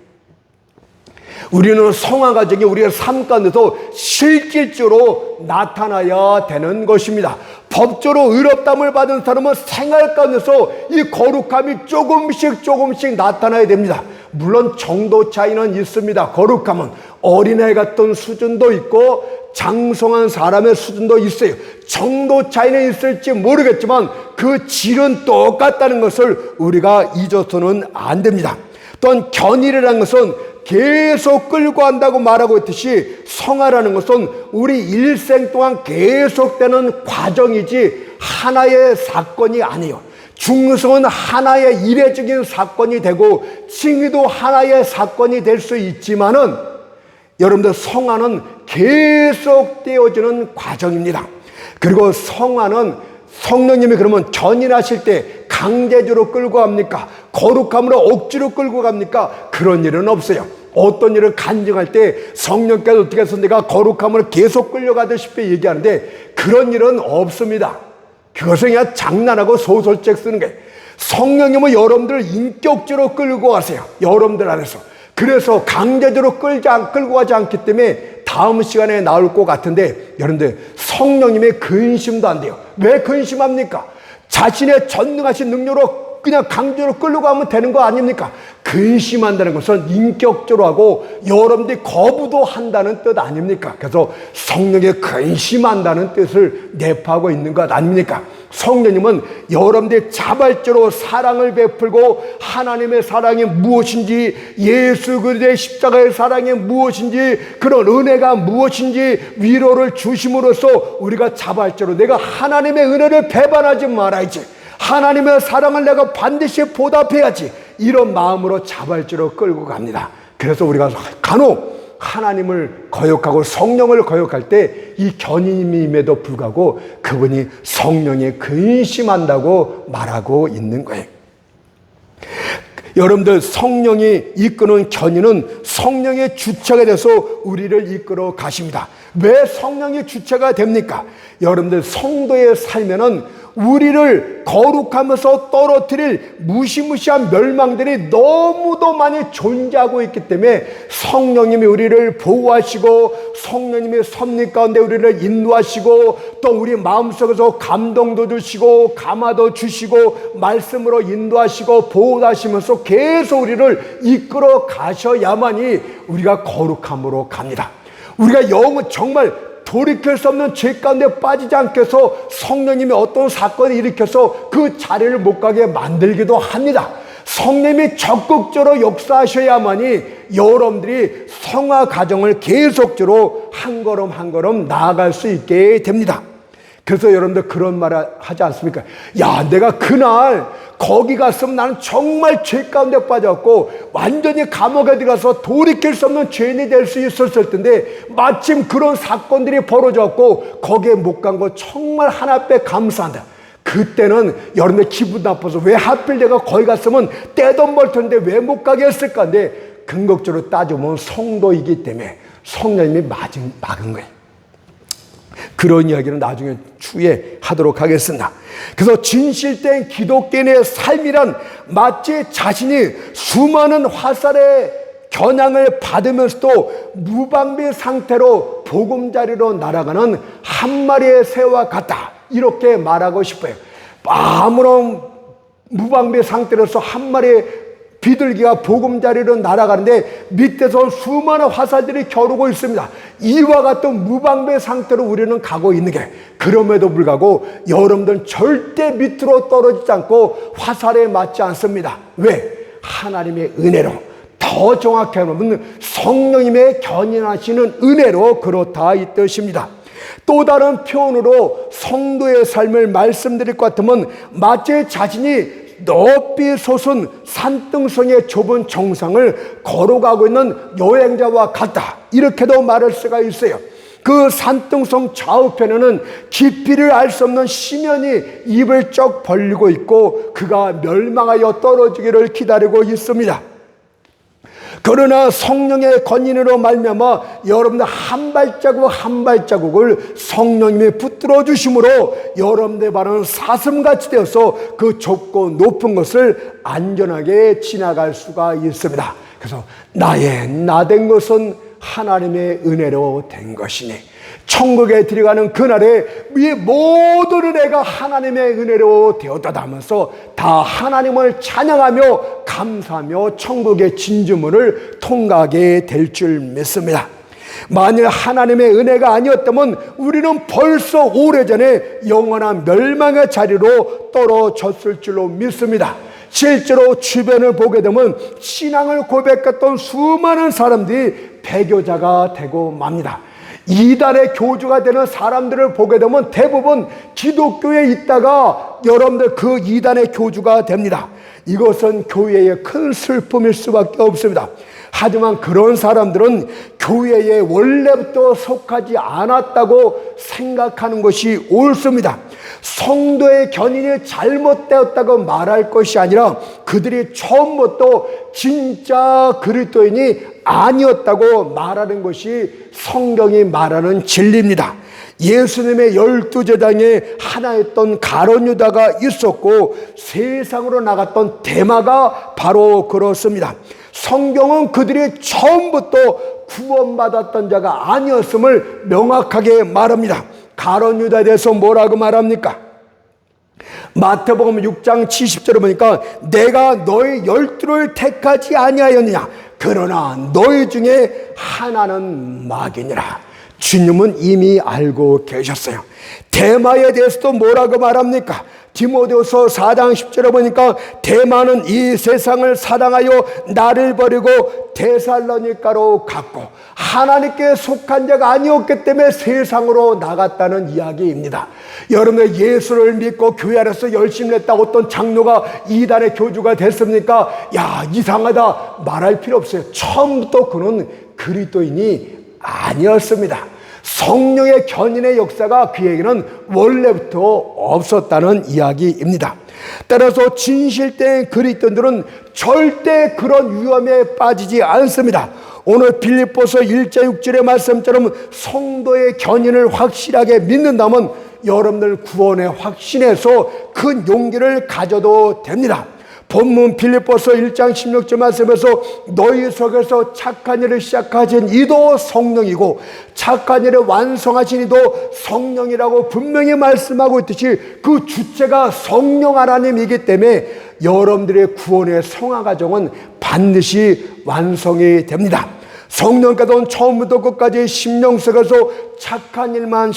우리는 성화 과정이 우리의 삶 가운데서 실질적으로 나타나야 되는 것입니다. 법조로 의롭다함을 받은 사람은 생활 가운데서 이 거룩함이 조금씩 나타나야 됩니다. 물론 정도 차이는 있습니다. 거룩함은 어린애 같은 수준도 있고 장성한 사람의 수준도 있어요. 정도 차이는 있을지 모르겠지만 그 질은 똑같다는 것을 우리가 잊어서는 안 됩니다. 또한 견일이라는 것은 계속 끌고 간다고 말하고 있듯이 성화라는 것은 우리 일생 동안 계속되는 과정이지 하나의 사건이 아니에요. 중성은 하나의 이례적인 사건이 되고 칭의도 하나의 사건이 될 수 있지만은 여러분들 성화는 계속되어지는 과정입니다. 그리고 성화는 성령님이 그러면 견인하실 때 강제적으로 끌고 갑니까? 거룩함으로 억지로 끌고 갑니까? 그런 일은 없어요. 어떤 일을 간증할 때 성령께서 어떻게 해서 내가 거룩함으로 계속 끌려가듯이 얘기하는데 그런 일은 없습니다. 그것은 그냥 장난하고 소설책 쓰는 거예요. 성령님은 여러분들을 인격적으로 끌고 가세요. 여러분들 안에서. 그래서 강제적으로 끌고 가지 않기 때문에 다음 시간에 나올 것 같은데 여러분들 성령님의 근심도 안 돼요. 왜 근심합니까? 자신의 전능하신 능력으로 그냥 강제로 끌고 가면 되는 거 아닙니까? 근심한다는 것은 인격적으로 하고 여러분들이 거부도 한다는 뜻 아닙니까? 그래서 성령에 근심한다는 뜻을 내포하고 있는 것 아닙니까? 성령님은 여러분들이 자발적으로 사랑을 베풀고 하나님의 사랑이 무엇인지 예수 그리스도의 십자가의 사랑이 무엇인지 그런 은혜가 무엇인지 위로를 주심으로써 우리가 자발적으로 내가 하나님의 은혜를 배반하지 말아야지, 하나님의 사랑을 내가 반드시 보답해야지, 이런 마음으로 자발적으로 끌고 갑니다. 그래서 우리가 간혹 하나님을 거역하고 성령을 거역할 때 이 견인임에도 불구하고 그분이 성령에 근심한다고 말하고 있는 거예요. 여러분들 성령이 이끄는 견인은 성령의 주체가 돼서 우리를 이끌어 가십니다. 왜 성령이 주체가 됩니까? 여러분들 성도의 삶에는 우리를 거룩하면서 떨어뜨릴 무시무시한 멸망들이 너무도 많이 존재하고 있기 때문에 성령님이 우리를 보호하시고 성령님이 섭리 가운데 우리를 인도하시고 또 우리 마음속에서 감동도 주시고 감화도 주시고 말씀으로 인도하시고 보호하시면서 계속 우리를 이끌어 가셔야만이 우리가 거룩함으로 갑니다. 우리가 영은 정말 돌이킬 수 없는 죄 가운데 빠지지 않게 해서 성령님이 어떤 사건을 일으켜서 그 자리를 못 가게 만들기도 합니다. 성령님이 적극적으로 역사하셔야만이 여러분들이 성화 과정을 계속적으로 한 걸음 한 걸음 나아갈 수 있게 됩니다. 그래서 여러분들 그런 말 하지 않습니까? 야, 내가 그날 거기 갔으면 나는 정말 죄 가운데 빠졌고 완전히 감옥에 들어가서 돌이킬 수 없는 죄인이 될 수 있었을 텐데 마침 그런 사건들이 벌어졌고 거기에 못 간 거 정말 하나님께 감사한다. 그때는 여러분들 기분 나빠서 왜 하필 내가 거기 갔으면 떼돈 벌 텐데 왜 못 가게 했을까? 근데 근거적으로 따져보면 성도이기 때문에 성령님이 막은 거예요. 그런 이야기는 나중에 추후에 하도록 하겠습니다. 그래서 진실된 기독교인의 삶이란 마치 자신이 수많은 화살의 겨냥을 받으면서도 무방비 상태로 보금자리로 날아가는 한 마리의 새와 같다, 이렇게 말하고 싶어요. 아무런 무방비 상태로서 한 마리의 비둘기가 보금자리로 날아가는데 밑에서 수많은 화살들이 겨루고 있습니다. 이와 같은 무방비 상태로 우리는 가고 있는 게, 그럼에도 불구하고 여러분들은 절대 밑으로 떨어지지 않고 화살에 맞지 않습니다. 왜? 하나님의 은혜로, 더 정확히 하면 성령님의 견인하시는 은혜로 그렇다 이 뜻입니다. 또 다른 표현으로 성도의 삶을 말씀드릴 것 같으면 마치 자신이 높이 솟은 산등성의 좁은 정상을 걸어가고 있는 여행자와 같다, 이렇게도 말할 수가 있어요. 그 산등성 좌우편에는 깊이를 알 수 없는 심연이 입을 쩍 벌리고 있고 그가 멸망하여 떨어지기를 기다리고 있습니다. 그러나 성령의 권인으로 말미암아 여러분들 한 발자국 한 발자국을 성령님이 붙들어 주심으로 여러분들의 발은 사슴같이 되어서 그 좁고 높은 것을 안전하게 지나갈 수가 있습니다. 그래서 나의 나된 것은 하나님의 은혜로 된 것이니 천국에 들어가는 그날에 이 모든 은혜가 하나님의 은혜로 되었다 하면서 다 하나님을 찬양하며 감사하며 천국의 진주문을 통과하게 될 줄 믿습니다. 만일 하나님의 은혜가 아니었다면 우리는 벌써 오래전에 영원한 멸망의 자리로 떨어졌을 줄로 믿습니다. 실제로 주변을 보게 되면 신앙을 고백했던 수많은 사람들이 배교자가 되고 맙니다. 이단의 교주가 되는 사람들을 보게 되면 대부분 기독교에 있다가 여러분들 그 이단의 교주가 됩니다. 이것은 교회의 큰 슬픔일 수밖에 없습니다. 하지만 그런 사람들은 교회에 원래부터 속하지 않았다고 생각하는 것이 옳습니다. 성도의 견인이 잘못되었다고 말할 것이 아니라 그들이 처음부터 진짜 그리스도인이 아니었다고 말하는 것이 성경이 말하는 진리입니다. 예수님의 12제자에 하나였던 가룟 유다가 있었고 세상으로 나갔던 데마가 바로 그렇습니다. 성경은 그들이 처음부터 구원받았던 자가 아니었음을 명확하게 말합니다. 가룟 유다에 대해서 뭐라고 말합니까? 마태복음 6장 70절에 보니까 내가 너희 12를 택하지 아니하였느냐 그러나 너희 중에 하나는 마귀니라. 주님은 이미 알고 계셨어요. 데마에 대해서도 뭐라고 말합니까? 디모데후서 4장 10절에 보니까 데마는 이 세상을 사랑하여 나를 버리고 데살로니가로 갔고 하나님께 속한 자가 아니었기 때문에 세상으로 나갔다는 이야기입니다. 여러분들 예수를 믿고 교회 안에서 열심히 했다 어떤 장로가 이단의 교주가 됐습니까? 야 이상하다 말할 필요 없어요. 처음부터 그는 그리스도인이 아니었습니다. 성령의 견인의 역사가 그에게는 원래부터 없었다는 이야기입니다. 따라서 진실된 그리스도인들은 절대 그런 위험에 빠지지 않습니다. 오늘 빌립보서 1장 6절의 말씀처럼 성도의 견인을 확실하게 믿는다면 여러분들 구원에 확신해서 큰 용기를 가져도 됩니다. 본문 빌립보서 1장 16절 말씀에서 너희 속에서 착한 일을 시작하신 이도 성령이고 착한 일을 완성하신 이도 성령이라고 분명히 말씀하고 있듯이 그 주체가 성령 하나님이기 때문에 여러분들의 구원의 성화 과정은 반드시 완성이 됩니다. 성령께서는 처음부터 끝까지 심령 속에서 착한 일만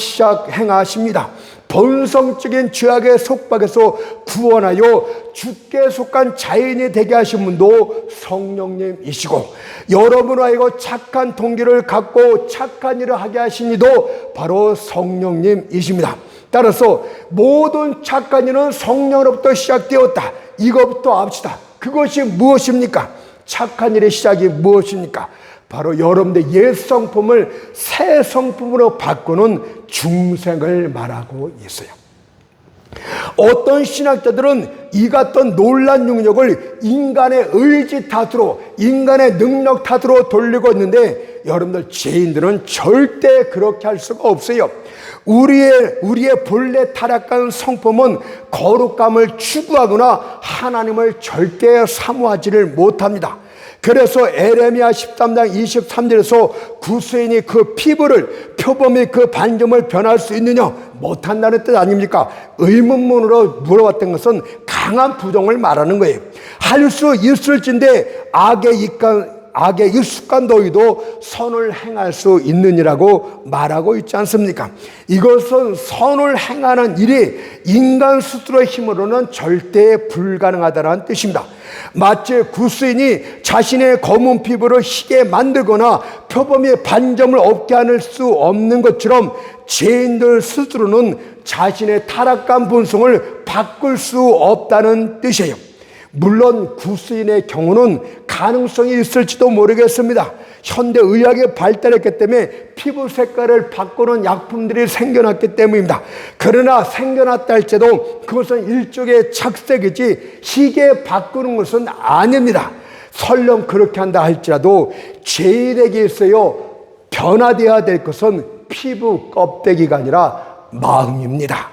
행하십니다. 본성적인 죄악의 속박에서 구원하여 주께 속한 자인이 되게 하신 분도 성령님이시고 여러분을 하여금 착한 동기를 갖고 착한 일을 하게 하신 이도 바로 성령님이십니다. 따라서 모든 착한 일은 성령으로부터 시작되었다. 이것부터 합시다. 그것이 무엇입니까? 착한 일의 시작이 무엇입니까? 바로 여러분들 옛 성품을 새 성품으로 바꾸는 중생을 말하고 있어요. 어떤 신학자들은 이 같은 놀란 능력을 인간의 의지 탓으로 인간의 능력 탓으로 돌리고 있는데 여러분들 죄인들은 절대 그렇게 할 수가 없어요. 우리의 본래 타락한 성품은 거룩감을 추구하거나 하나님을 절대 사모하지를 못합니다. 그래서 에레미야 13장 23절에서 구스인이 그 피부를 표범이 그 반점을 변할 수 있느냐 못한다는 뜻 아닙니까? 의문문으로 물어봤던 것은 강한 부정을 말하는 거예요. 할 수 있을진데 악에 익숙한 너희도 선을 행할 수 있느니라고 말하고 있지 않습니까? 이것은 선을 행하는 일이 인간 스스로의 힘으로는 절대 불가능하다는 뜻입니다. 마치 구스인이 자신의 검은 피부를 희게 만들거나 표범의 반점을 없게 할 수 없는 것처럼 죄인들 스스로는 자신의 타락한 본성을 바꿀 수 없다는 뜻이에요. 물론 구스인의 경우는 가능성이 있을지도 모르겠습니다. 현대의학이 발달했기 때문에 피부 색깔을 바꾸는 약품들이 생겨났기 때문입니다. 그러나 생겨났다 할지라도 그것은 일종의 착색이지 희게 바꾸는 것은 아닙니다. 설령 그렇게 한다 할지라도 죄인에게 있어요 변화되어야 될 것은 피부 껍데기가 아니라 마음입니다.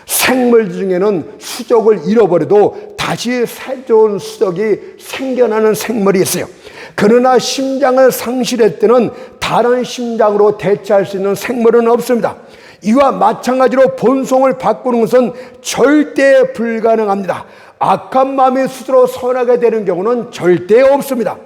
생물 중에는 수족을 잃어버려도 다시 새 좋은 수족이 생겨나는 생물이 있어요. 그러나 심장을 상실할 때는 다른 심장으로 대체할 수 있는 생물은 없습니다. 이와 마찬가지로 본성을 바꾸는 것은 절대 불가능합니다. 악한 마음이 스스로 선하게 되는 경우는 절대 없습니다.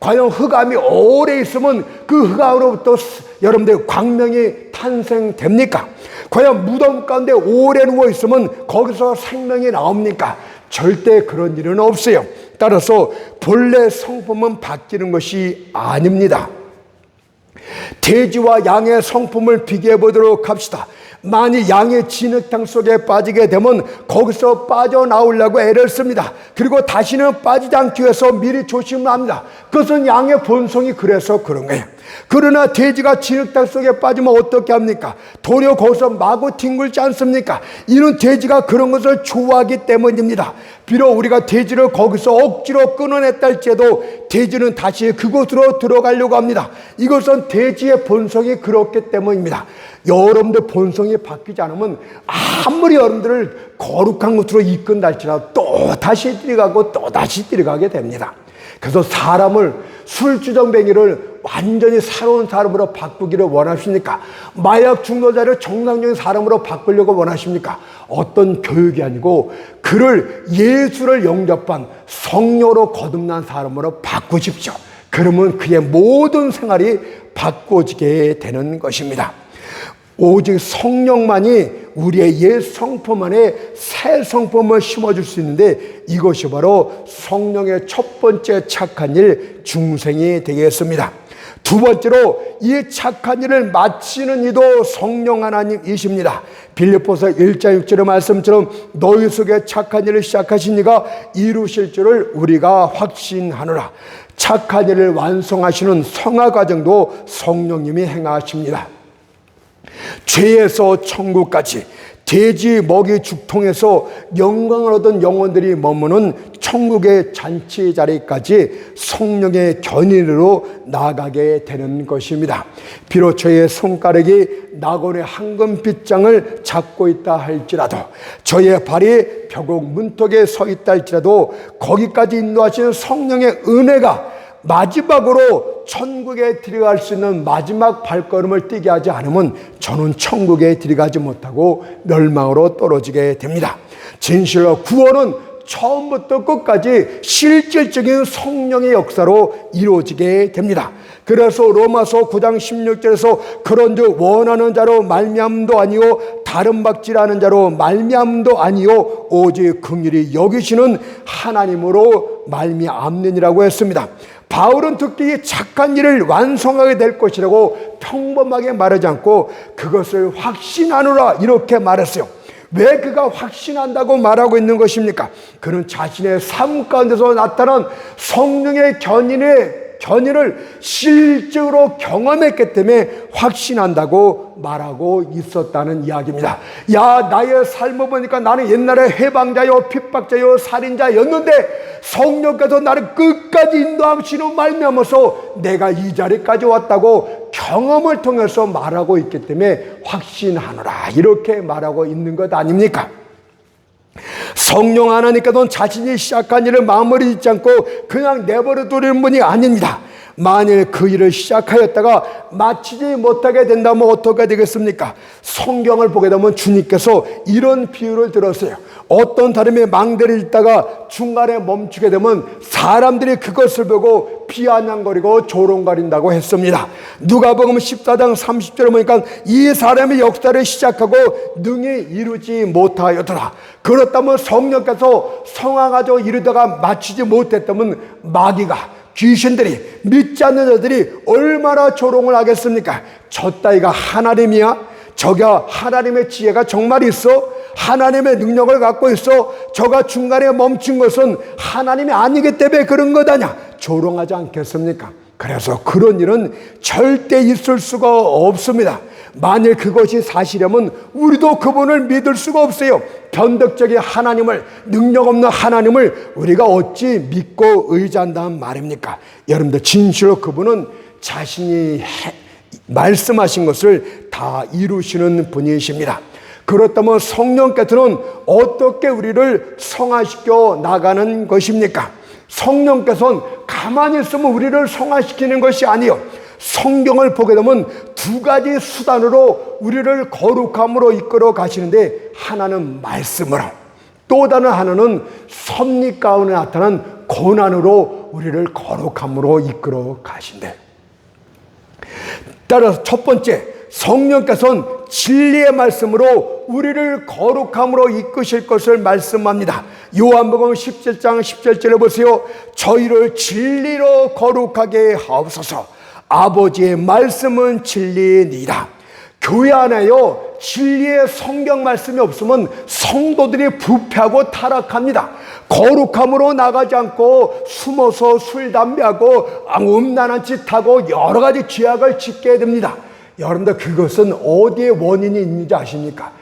과연 흑암이 오래 있으면 그 흑암으로부터 여러분들 광명이 탄생됩니까? 과연 무덤 가운데 오래 누워 있으면 거기서 생명이 나옵니까? 절대 그런 일은 없어요. 따라서 본래 성품은 바뀌는 것이 아닙니다. 돼지와 양의 성품을 비교해 보도록 합시다. 만일 양이 진흙탕 속에 빠지게 되면 거기서 빠져나오려고 애를 씁니다. 그리고 다시는 빠지지 않기 위해서 미리 조심합니다. 그것은 양의 본성이 그래서 그런 거예요. 그러나 돼지가 진흙탕 속에 빠지면 어떻게 합니까? 도리어 거기서 마구 뒹굴지 않습니까? 이는 돼지가 그런 것을 좋아하기 때문입니다. 비록 우리가 돼지를 거기서 억지로 끊어냈다 할지라도 돼지는 다시 그곳으로 들어가려고 합니다. 이것은 돼지의 본성이 그렇기 때문입니다. 여러분들 본성이 바뀌지 않으면 아무리 여러분들을 거룩한 곳으로 이끈다 할지라도 또 다시 들어가고 또 다시 들어가게 됩니다. 그래서 사람을 술주정뱅이를 완전히 새로운 사람으로 바꾸기를 원하십니까? 마약 중독자를 정상적인 사람으로 바꾸려고 원하십니까? 어떤 교육이 아니고 그를 예수를 영접한 성령으로 거듭난 사람으로 바꾸십시오. 그러면 그의 모든 생활이 바꿔지게 되는 것입니다. 오직 성령만이 우리의 옛 성품 안에 새 성품을 심어줄 수 있는데 이것이 바로 성령의 첫 번째 착한 일 중생이 되겠습니다. 두 번째로 이 착한 일을 마치는 이도 성령 하나님이십니다. 빌립보서 1장 6절의 말씀처럼 너희 속에 착한 일을 시작하신 이가 이루실 줄을 우리가 확신하노라. 착한 일을 완성하시는 성화 과정도 성령님이 행하십니다. 죄에서 천국까지 돼지 먹이 죽통에서 영광을 얻은 영혼들이 머무는 천국의 잔치 자리까지 성령의 견인으로 나아가게 되는 것입니다. 비록 저의 손가락이 낙원의 황금 빗장을 잡고 있다 할지라도 저의 발이 벽옥 문턱에 서 있다 할지라도 거기까지 인도하시는 성령의 은혜가 마지막으로 천국에 들어갈 수 있는 마지막 발걸음을 뛰게 하지 않으면 저는 천국에 들어가지 못하고 멸망으로 떨어지게 됩니다. 진실로 구원은 처음부터 끝까지 실질적인 성령의 역사로 이루어지게 됩니다. 그래서 로마서 9장 16절에서 그런즉 원하는 자로 말미암도 아니요 다른 박질하는 자로 말미암도 아니요 오직 긍휼히 여기시는 하나님으로 말미암느니라고 했습니다. 바울은 특히 착한 일을 완성하게 될 것이라고 평범하게 말하지 않고 그것을 확신하노라 이렇게 말했어요. 왜 그가 확신한다고 말하고 있는 것입니까? 그는 자신의 삶 가운데서 나타난 성령의 견인을 실제로 경험했기 때문에 확신한다고 말하고 있었다는 이야기입니다. 야, 나의 삶을 보니까 나는 옛날에 해방자요 핍박자요 살인자였는데 성령께서 나를 끝까지 인도하시는 말미암아서 내가 이 자리까지 왔다고 경험을 통해서 말하고 있기 때문에 확신하노라 이렇게 말하고 있는 것 아닙니까? 성령 하나님께서는 자신이 시작한 일을 마무리 짓지 않고 그냥 내버려 두는 분이 아닙니다. 만일 그 일을 시작하였다가 마치지 못하게 된다면 어떻게 되겠습니까? 성경을 보게 되면 주님께서 이런 비유를 들었어요. 어떤 사람이 망대를 읽다가 중간에 멈추게 되면 사람들이 그것을 보고 비아냥거리고 조롱거린다고 했습니다. 누가복음 14장 30절에 보니까 이 사람이 역사를 시작하고 능히 이루지 못하였더라. 그렇다면 성령께서 성화가지고 이루다가 마치지 못했다면 마귀가 귀신들이 믿지 않는 자들이 얼마나 조롱을 하겠습니까? 저 따위가 하나님이야? 저가 하나님의 지혜가 정말 있어? 하나님의 능력을 갖고 있어? 저가 중간에 멈춘 것은 하나님이 아니기 때문에 그런 것 아니야? 조롱하지 않겠습니까? 그래서 그런 일은 절대 있을 수가 없습니다. 만일 그것이 사실이라면 우리도 그분을 믿을 수가 없어요. 변덕적인 하나님을, 능력 없는 하나님을 우리가 어찌 믿고 의지한다는 말입니까? 여러분들, 진실로 그분은 자신이 말씀하신 것을 다 이루시는 분이십니다. 그렇다면 성령께서는 어떻게 우리를 성화시켜 나가는 것입니까? 성령께서는 가만히 있으면 우리를 성화시키는 것이 아니요, 성경을 보게 되면 두 가지 수단으로 우리를 거룩함으로 이끌어 가시는데, 하나는 말씀으로, 또 다른 하나는 섭리 가운데 나타난 고난으로 우리를 거룩함으로 이끌어 가신대. 따라서 첫 번째, 성령께서는 진리의 말씀으로 우리를 거룩함으로 이끄실 것을 말씀합니다. 요한복음 17장 17절에 보세요. 저희를 진리로 거룩하게 하옵소서. 아버지의 말씀은 진리니라. 교회 안에요, 진리의 성경 말씀이 없으면 성도들이 부패하고 타락합니다. 거룩함으로 나가지 않고 숨어서 술, 담배하고 음란한 짓하고 여러 가지 죄악을 짓게 됩니다. 여러분들, 그것은 어디에 원인이 있는지 아십니까?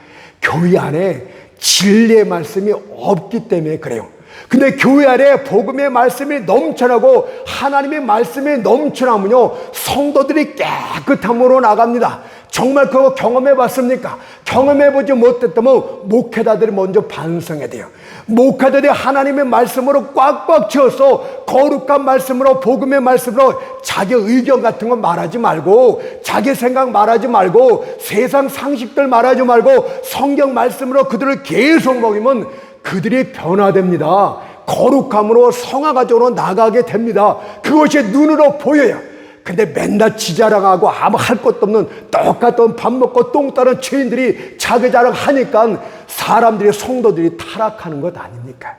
교회 안에 진리의 말씀이 없기 때문에 그래요. 근데 교회 안에 복음의 말씀이 넘쳐나고 하나님의 말씀이 넘쳐나면요, 성도들이 깨끗함으로 나갑니다. 정말 그거 경험해 봤습니까? 경험해 보지 못했다면 목회자들이 먼저 반성해야 돼요. 목회자들이 하나님의 말씀으로 꽉꽉 채워서 거룩한 말씀으로, 복음의 말씀으로 자기 의견 같은 거 말하지 말고, 자기 생각 말하지 말고, 세상 상식들 말하지 말고 성경 말씀으로 그들을 계속 먹이면 그들이 변화됩니다. 거룩함으로 성화가적으로 나가게 됩니다. 그것이 눈으로 보여요. 근데 맨날 지자랑하고 아무 할 것도 없는 똑같은 밥 먹고 똥 따른 죄인들이 자기 자랑하니까 사람들이, 성도들이 타락하는 것 아닙니까?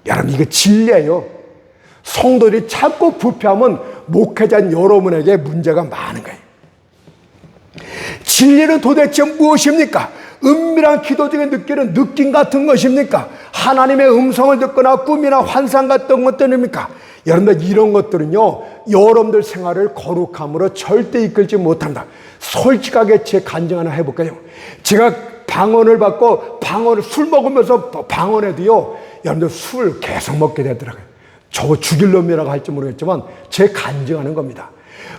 여러분, 이거 진리예요. 성도들이 자꾸 부패하면 목회자인 여러분에게 문제가 많은 거예요. 진리는 도대체 무엇입니까? 은밀한 기도 중에 느끼는 느낌 같은 것입니까? 하나님의 음성을 듣거나 꿈이나 환상 같은 것들입니까? 여러분들, 이런 것들은요, 여러분들 생활을 거룩함으로 절대 이끌지 못한다. 솔직하게 제 간증 하나 해볼까요? 제가 방언을 받고, 술 먹으면서 방언해도요, 여러분들 술 계속 먹게 되더라고요. 저거 죽일 놈이라고 할지 모르겠지만 제 간증하는 겁니다.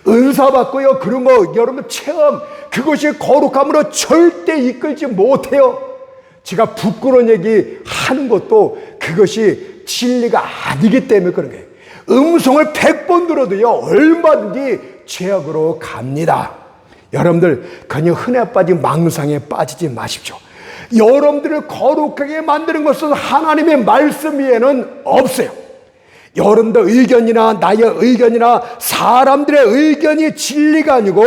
은사 받고요, 그런 거 여러분 체험, 그것이 거룩함으로 절대 이끌지 못해요. 제가 부끄러운 얘기 하는 것도 그것이 진리가 아니기 때문에 그런 거예요. 음성을 100번 들어도요, 얼마든지 죄악으로 갑니다. 여러분들, 그냥 흔해 빠진 망상에 빠지지 마십시오. 여러분들을 거룩하게 만드는 것은 하나님의 말씀 외에는 없어요. 여러분들 의견이나 나의 의견이나 사람들의 의견이 진리가 아니고,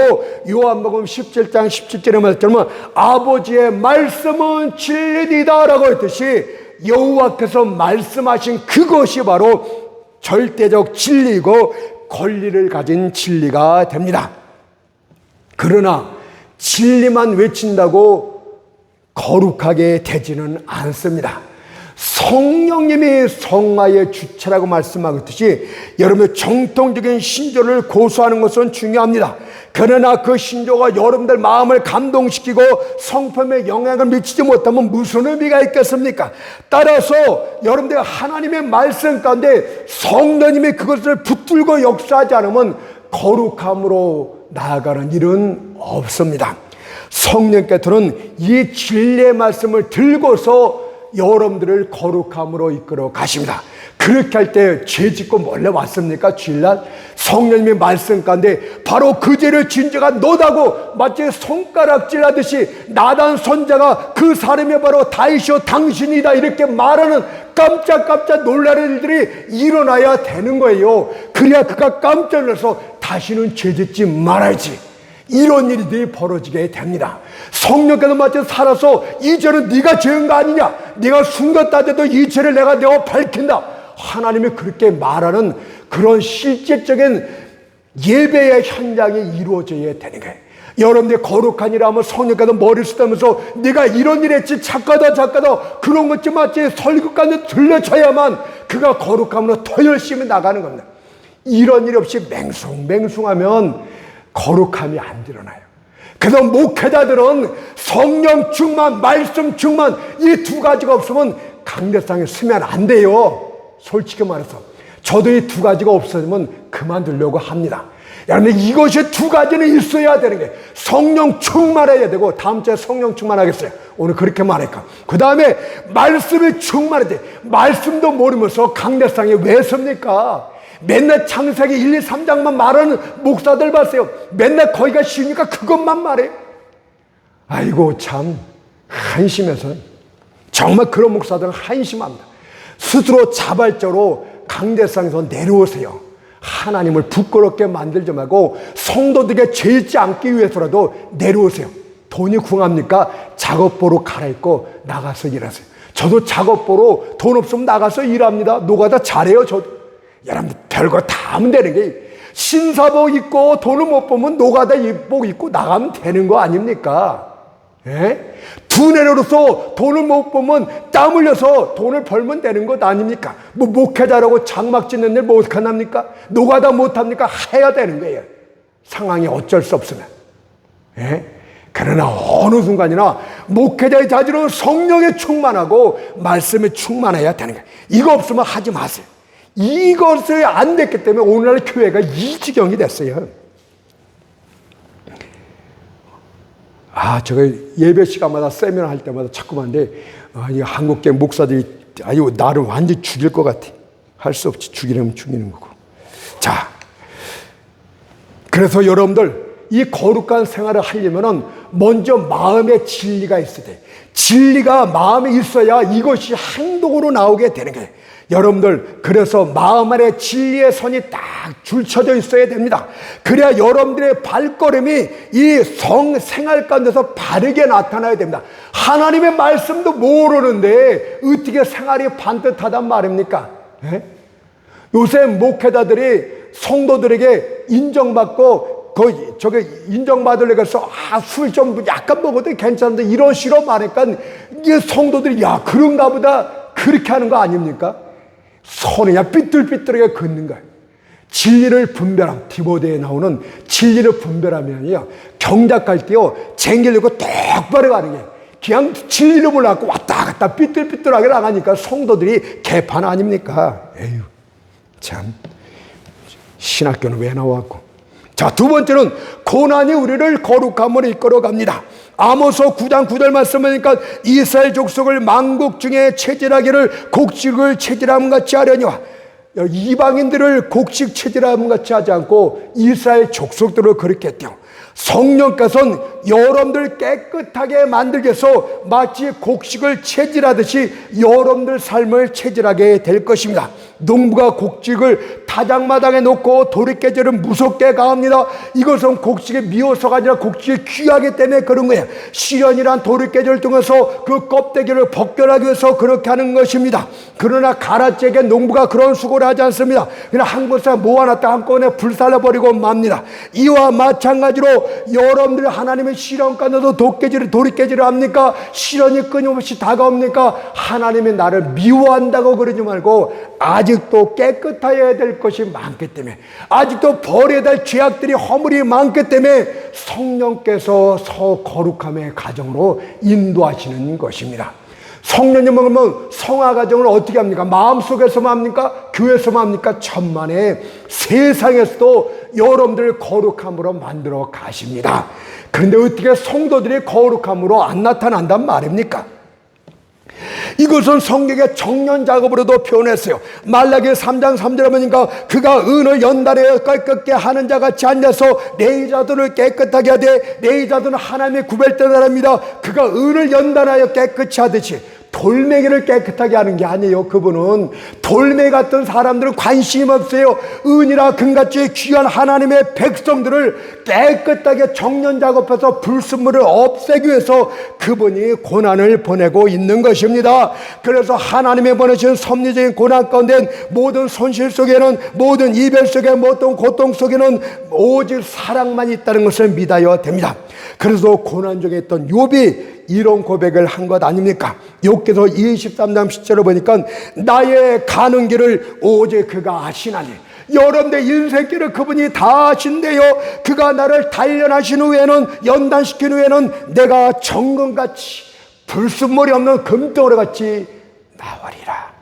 요한복음 17장 17절에 말했지만 아버지의 말씀은 진리이다 라고 했듯이, 여호와께서 말씀하신 그것이 바로 절대적 진리이고 권리를 가진 진리가 됩니다. 그러나 진리만 외친다고 거룩하게 되지는 않습니다. 성령님이 성화의 주체라고 말씀하듯이 여러분의 정통적인 신조를 고수하는 것은 중요합니다. 그러나 그 신조가 여러분들 마음을 감동시키고 성품에 영향을 미치지 못하면 무슨 의미가 있겠습니까? 따라서 여러분들 하나님의 말씀 가운데 성령님이 그것을 붙들고 역사하지 않으면 거룩함으로 나아가는 일은 없습니다. 성령께서는 이 진리의 말씀을 들고서 여러분들을 거룩함으로 이끌어 가십니다. 그렇게 할 때 죄 짓고 몰래 왔습니까? 주일날 성령님의 말씀 가운데 바로 그 죄를 지은 자가 너다고 마치 손가락질 하듯이 나단 선자가 그 사람이 바로 다윗이요 당신이다 이렇게 말하는 깜짝깜짝 놀라는 일들이 일어나야 되는 거예요. 그래야 그가 깜짝 놀라서 다시는 죄 짓지 말아야지, 이런 일들이 벌어지게 됩니다. 성령께서 마치 살아서 이 죄는 네가 죄인 거 아니냐, 네가 숨겼다 해도 이 죄를 내가 밝힌다, 하나님이 그렇게 말하는 그런 실제적인 예배의 현장이 이루어져야 되는 거예요. 여러분들이 거룩한 일 하면 성령께서 머리를 쓰다면서 네가 이런 일 했지, 작가다 그런 것좀 마치 설교까지 들려줘야만 그가 거룩함으로 더 열심히 나가는 겁니다. 이런 일 없이 맹숭맹숭하면 거룩함이 안 드러나요. 그래서 목회자들은 성령 충만, 말씀 충만, 이 두 가지가 없으면 강대상에 서면 안 돼요. 솔직히 말해서 저도 이 두 가지가 없어지면 그만두려고 합니다. 여러분, 이것이 두 가지는 있어야 되는 게, 성령 충만해야 되고, 다음 주에 성령 충만하겠어요. 오늘 그렇게 말할까. 그 다음에 말씀이 충만해야 돼. 말씀도 모르면서 강대상에 왜 섭니까? 맨날 창세기 1, 2, 3장만 말하는 목사들 봤어요. 맨날 거기가 쉬우니까 그것만 말해요. 아이고 참 한심해서, 정말 그런 목사들은 한심합니다. 스스로 자발적으로 강대상에서 내려오세요. 하나님을 부끄럽게 만들지 말고 성도들에게 죄 짓지 않기 위해서라도 내려오세요. 돈이 궁합니까? 작업보로 갈아입고 나가서 일하세요. 저도 작업보로 돈 없으면 나가서 일합니다. 노가다 잘해요. 저도. 여러분, 별거 다 하면 되는 게, 신사복 입고 돈을 못 벌면 노가다 복 입고 나가면 되는 거 아닙니까? 예? 두뇌로서 돈을 못 벌면 땀 흘려서 돈을 벌면 되는 것 아닙니까? 뭐 목회자라고 장막 짓는 일 뭐 어떡합니까? 노가다 못합니까? 해야 되는 거예요. 상황이 어쩔 수 없으면. 예? 그러나 어느 순간이나 목회자의 자질은 성령에 충만하고 말씀에 충만해야 되는 거예요. 이거 없으면 하지 마세요. 이것이 안 됐기 때문에 오늘날 교회가 이 지경이 됐어요. 제가 예배 시간마다 세미나 할 때마다 자꾸만 이 한국계 목사들이 나를 완전히 죽일 것 같아. 할 수 없지. 죽이려면 죽이는 거고. 자, 그래서 여러분들 이 거룩한 생활을 하려면은 먼저 마음에 진리가 있어야 돼. 진리가 마음에 있어야 이것이 행동으로 나오게 되는 거예요. 여러분들, 그래서 마음 안에 진리의 선이 딱 줄쳐져 있어야 됩니다. 그래야 여러분들의 발걸음이 이 생활 가운데서 바르게 나타나야 됩니다. 하나님의 말씀도 모르는데 어떻게 생활이 반듯하단 말입니까? 예? 요새 목회자들이 성도들에게 인정받고 인정받으려고 해서 술 좀 약간 먹어도 괜찮은데 이런 식으로 말하니까 이게 성도들이 그런가 보다 그렇게 하는 거 아닙니까? 손이 그냥 삐뚤삐뚤하게 긋는 거예요. 진리를 분별함, 디모데에 나오는 진리를 분별하면요, 경작할 때요 쟁기려고 똑바로 가는 게, 그냥 진리를 몰라갖고 왔다 갔다 삐뚤삐뚤하게 나가니까 성도들이 개판 아닙니까? 에휴 참, 신학교는 왜 나왔고. 자, 두 번째는 고난이 우리를 거룩함으로 이끌어갑니다. 아모스 9장 9절 말씀하니까 이스라엘 족속을 만국 중에 체질하기를 곡식을 체질함 같이 하려니와, 이방인들을 곡식 체질함 같이 하지 않고 이스라엘 족속들을 그렇게 했대요. 성령께서는 여러분들 깨끗하게 만들기 위해서 마치 곡식을 체질하듯이 여러분들 삶을 체질하게 될 것입니다. 농부가 곡식을 타작마당에 놓고 도리깨질은 무섭게 가합니다. 이것은 곡식이 미워서가 아니라 곡식이 귀하기 때문에 그런 거예요. 시련이란 도리깨질을 통해서 그 껍데기를 벗겨나기 위해서 그렇게 하는 것입니다. 그러나 가라지에게 농부가 그런 수고를 하지 않습니다. 그냥 한 곳에 모아놨다 한꺼번에 불살라버리고 맙니다. 이와 마찬가지로 여러분들 하나님의 시련 가운데서 도리깨질을 합니까? 시련이 끊임없이 다가옵니까? 하나님이 나를 미워한다고 그러지 말고 아직도 깨끗해야 될 것이 많기 때문에, 아직도 버려야 될 죄악들이 허물이 많기 때문에 성령께서 거룩함의 가정으로 인도하시는 것입니다. 성령님은 그러면 성화 과정을 어떻게 합니까? 마음속에서만 합니까? 교회에서만 합니까? 천만에 세상에서도 여러분들을 거룩함으로 만들어 가십니다. 그런데 어떻게 성도들이 거룩함으로 안 나타난단 말입니까? 이것은 성경의 정년 작업으로도 표현했어요. 말라기 3장 3절에 보니까 그가 은을 연달에 깨끗게 하는 자 같이 앉아서 내 자들을 깨끗하게 하되, 내 자들은 하나님의 구별된 사람입니다. 그가 은을 연달하여 깨끗이 하듯이, 돌멩이를 깨끗하게 하는 게 아니에요. 그분은 돌멩이 같은 사람들은 관심이 없어요. 은이라 금같이 귀한 하나님의 백성들을 깨끗하게 정년 작업해서 불순물을 없애기 위해서 그분이 고난을 보내고 있는 것입니다. 그래서 하나님의 보내신 섭리적인 고난 가운데 모든 손실 속에는, 모든 이별 속에, 모든 고통 속에는 오직 사랑만 있다는 것을 믿어야 됩니다. 그래서 고난 중에 있던 욥이 이런 고백을 한 것 아닙니까? 욥기서 23장 10절을 보니까 나의 가는 길을 오직 그가 아시나니, 여러분의 인생길을 그분이 다 아신대요. 그가 나를 단련하신 후에는, 연단시킨 후에는 내가 정금같이 불순물이 없는 금덩어리 같이 나으리라.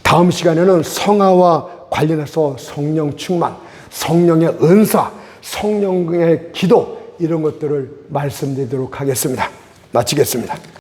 다음 시간에는 성화와 관련해서 성령 충만, 성령의 은사, 성령의 기도, 이런 것들을 말씀드리도록 하겠습니다. 마치겠습니다.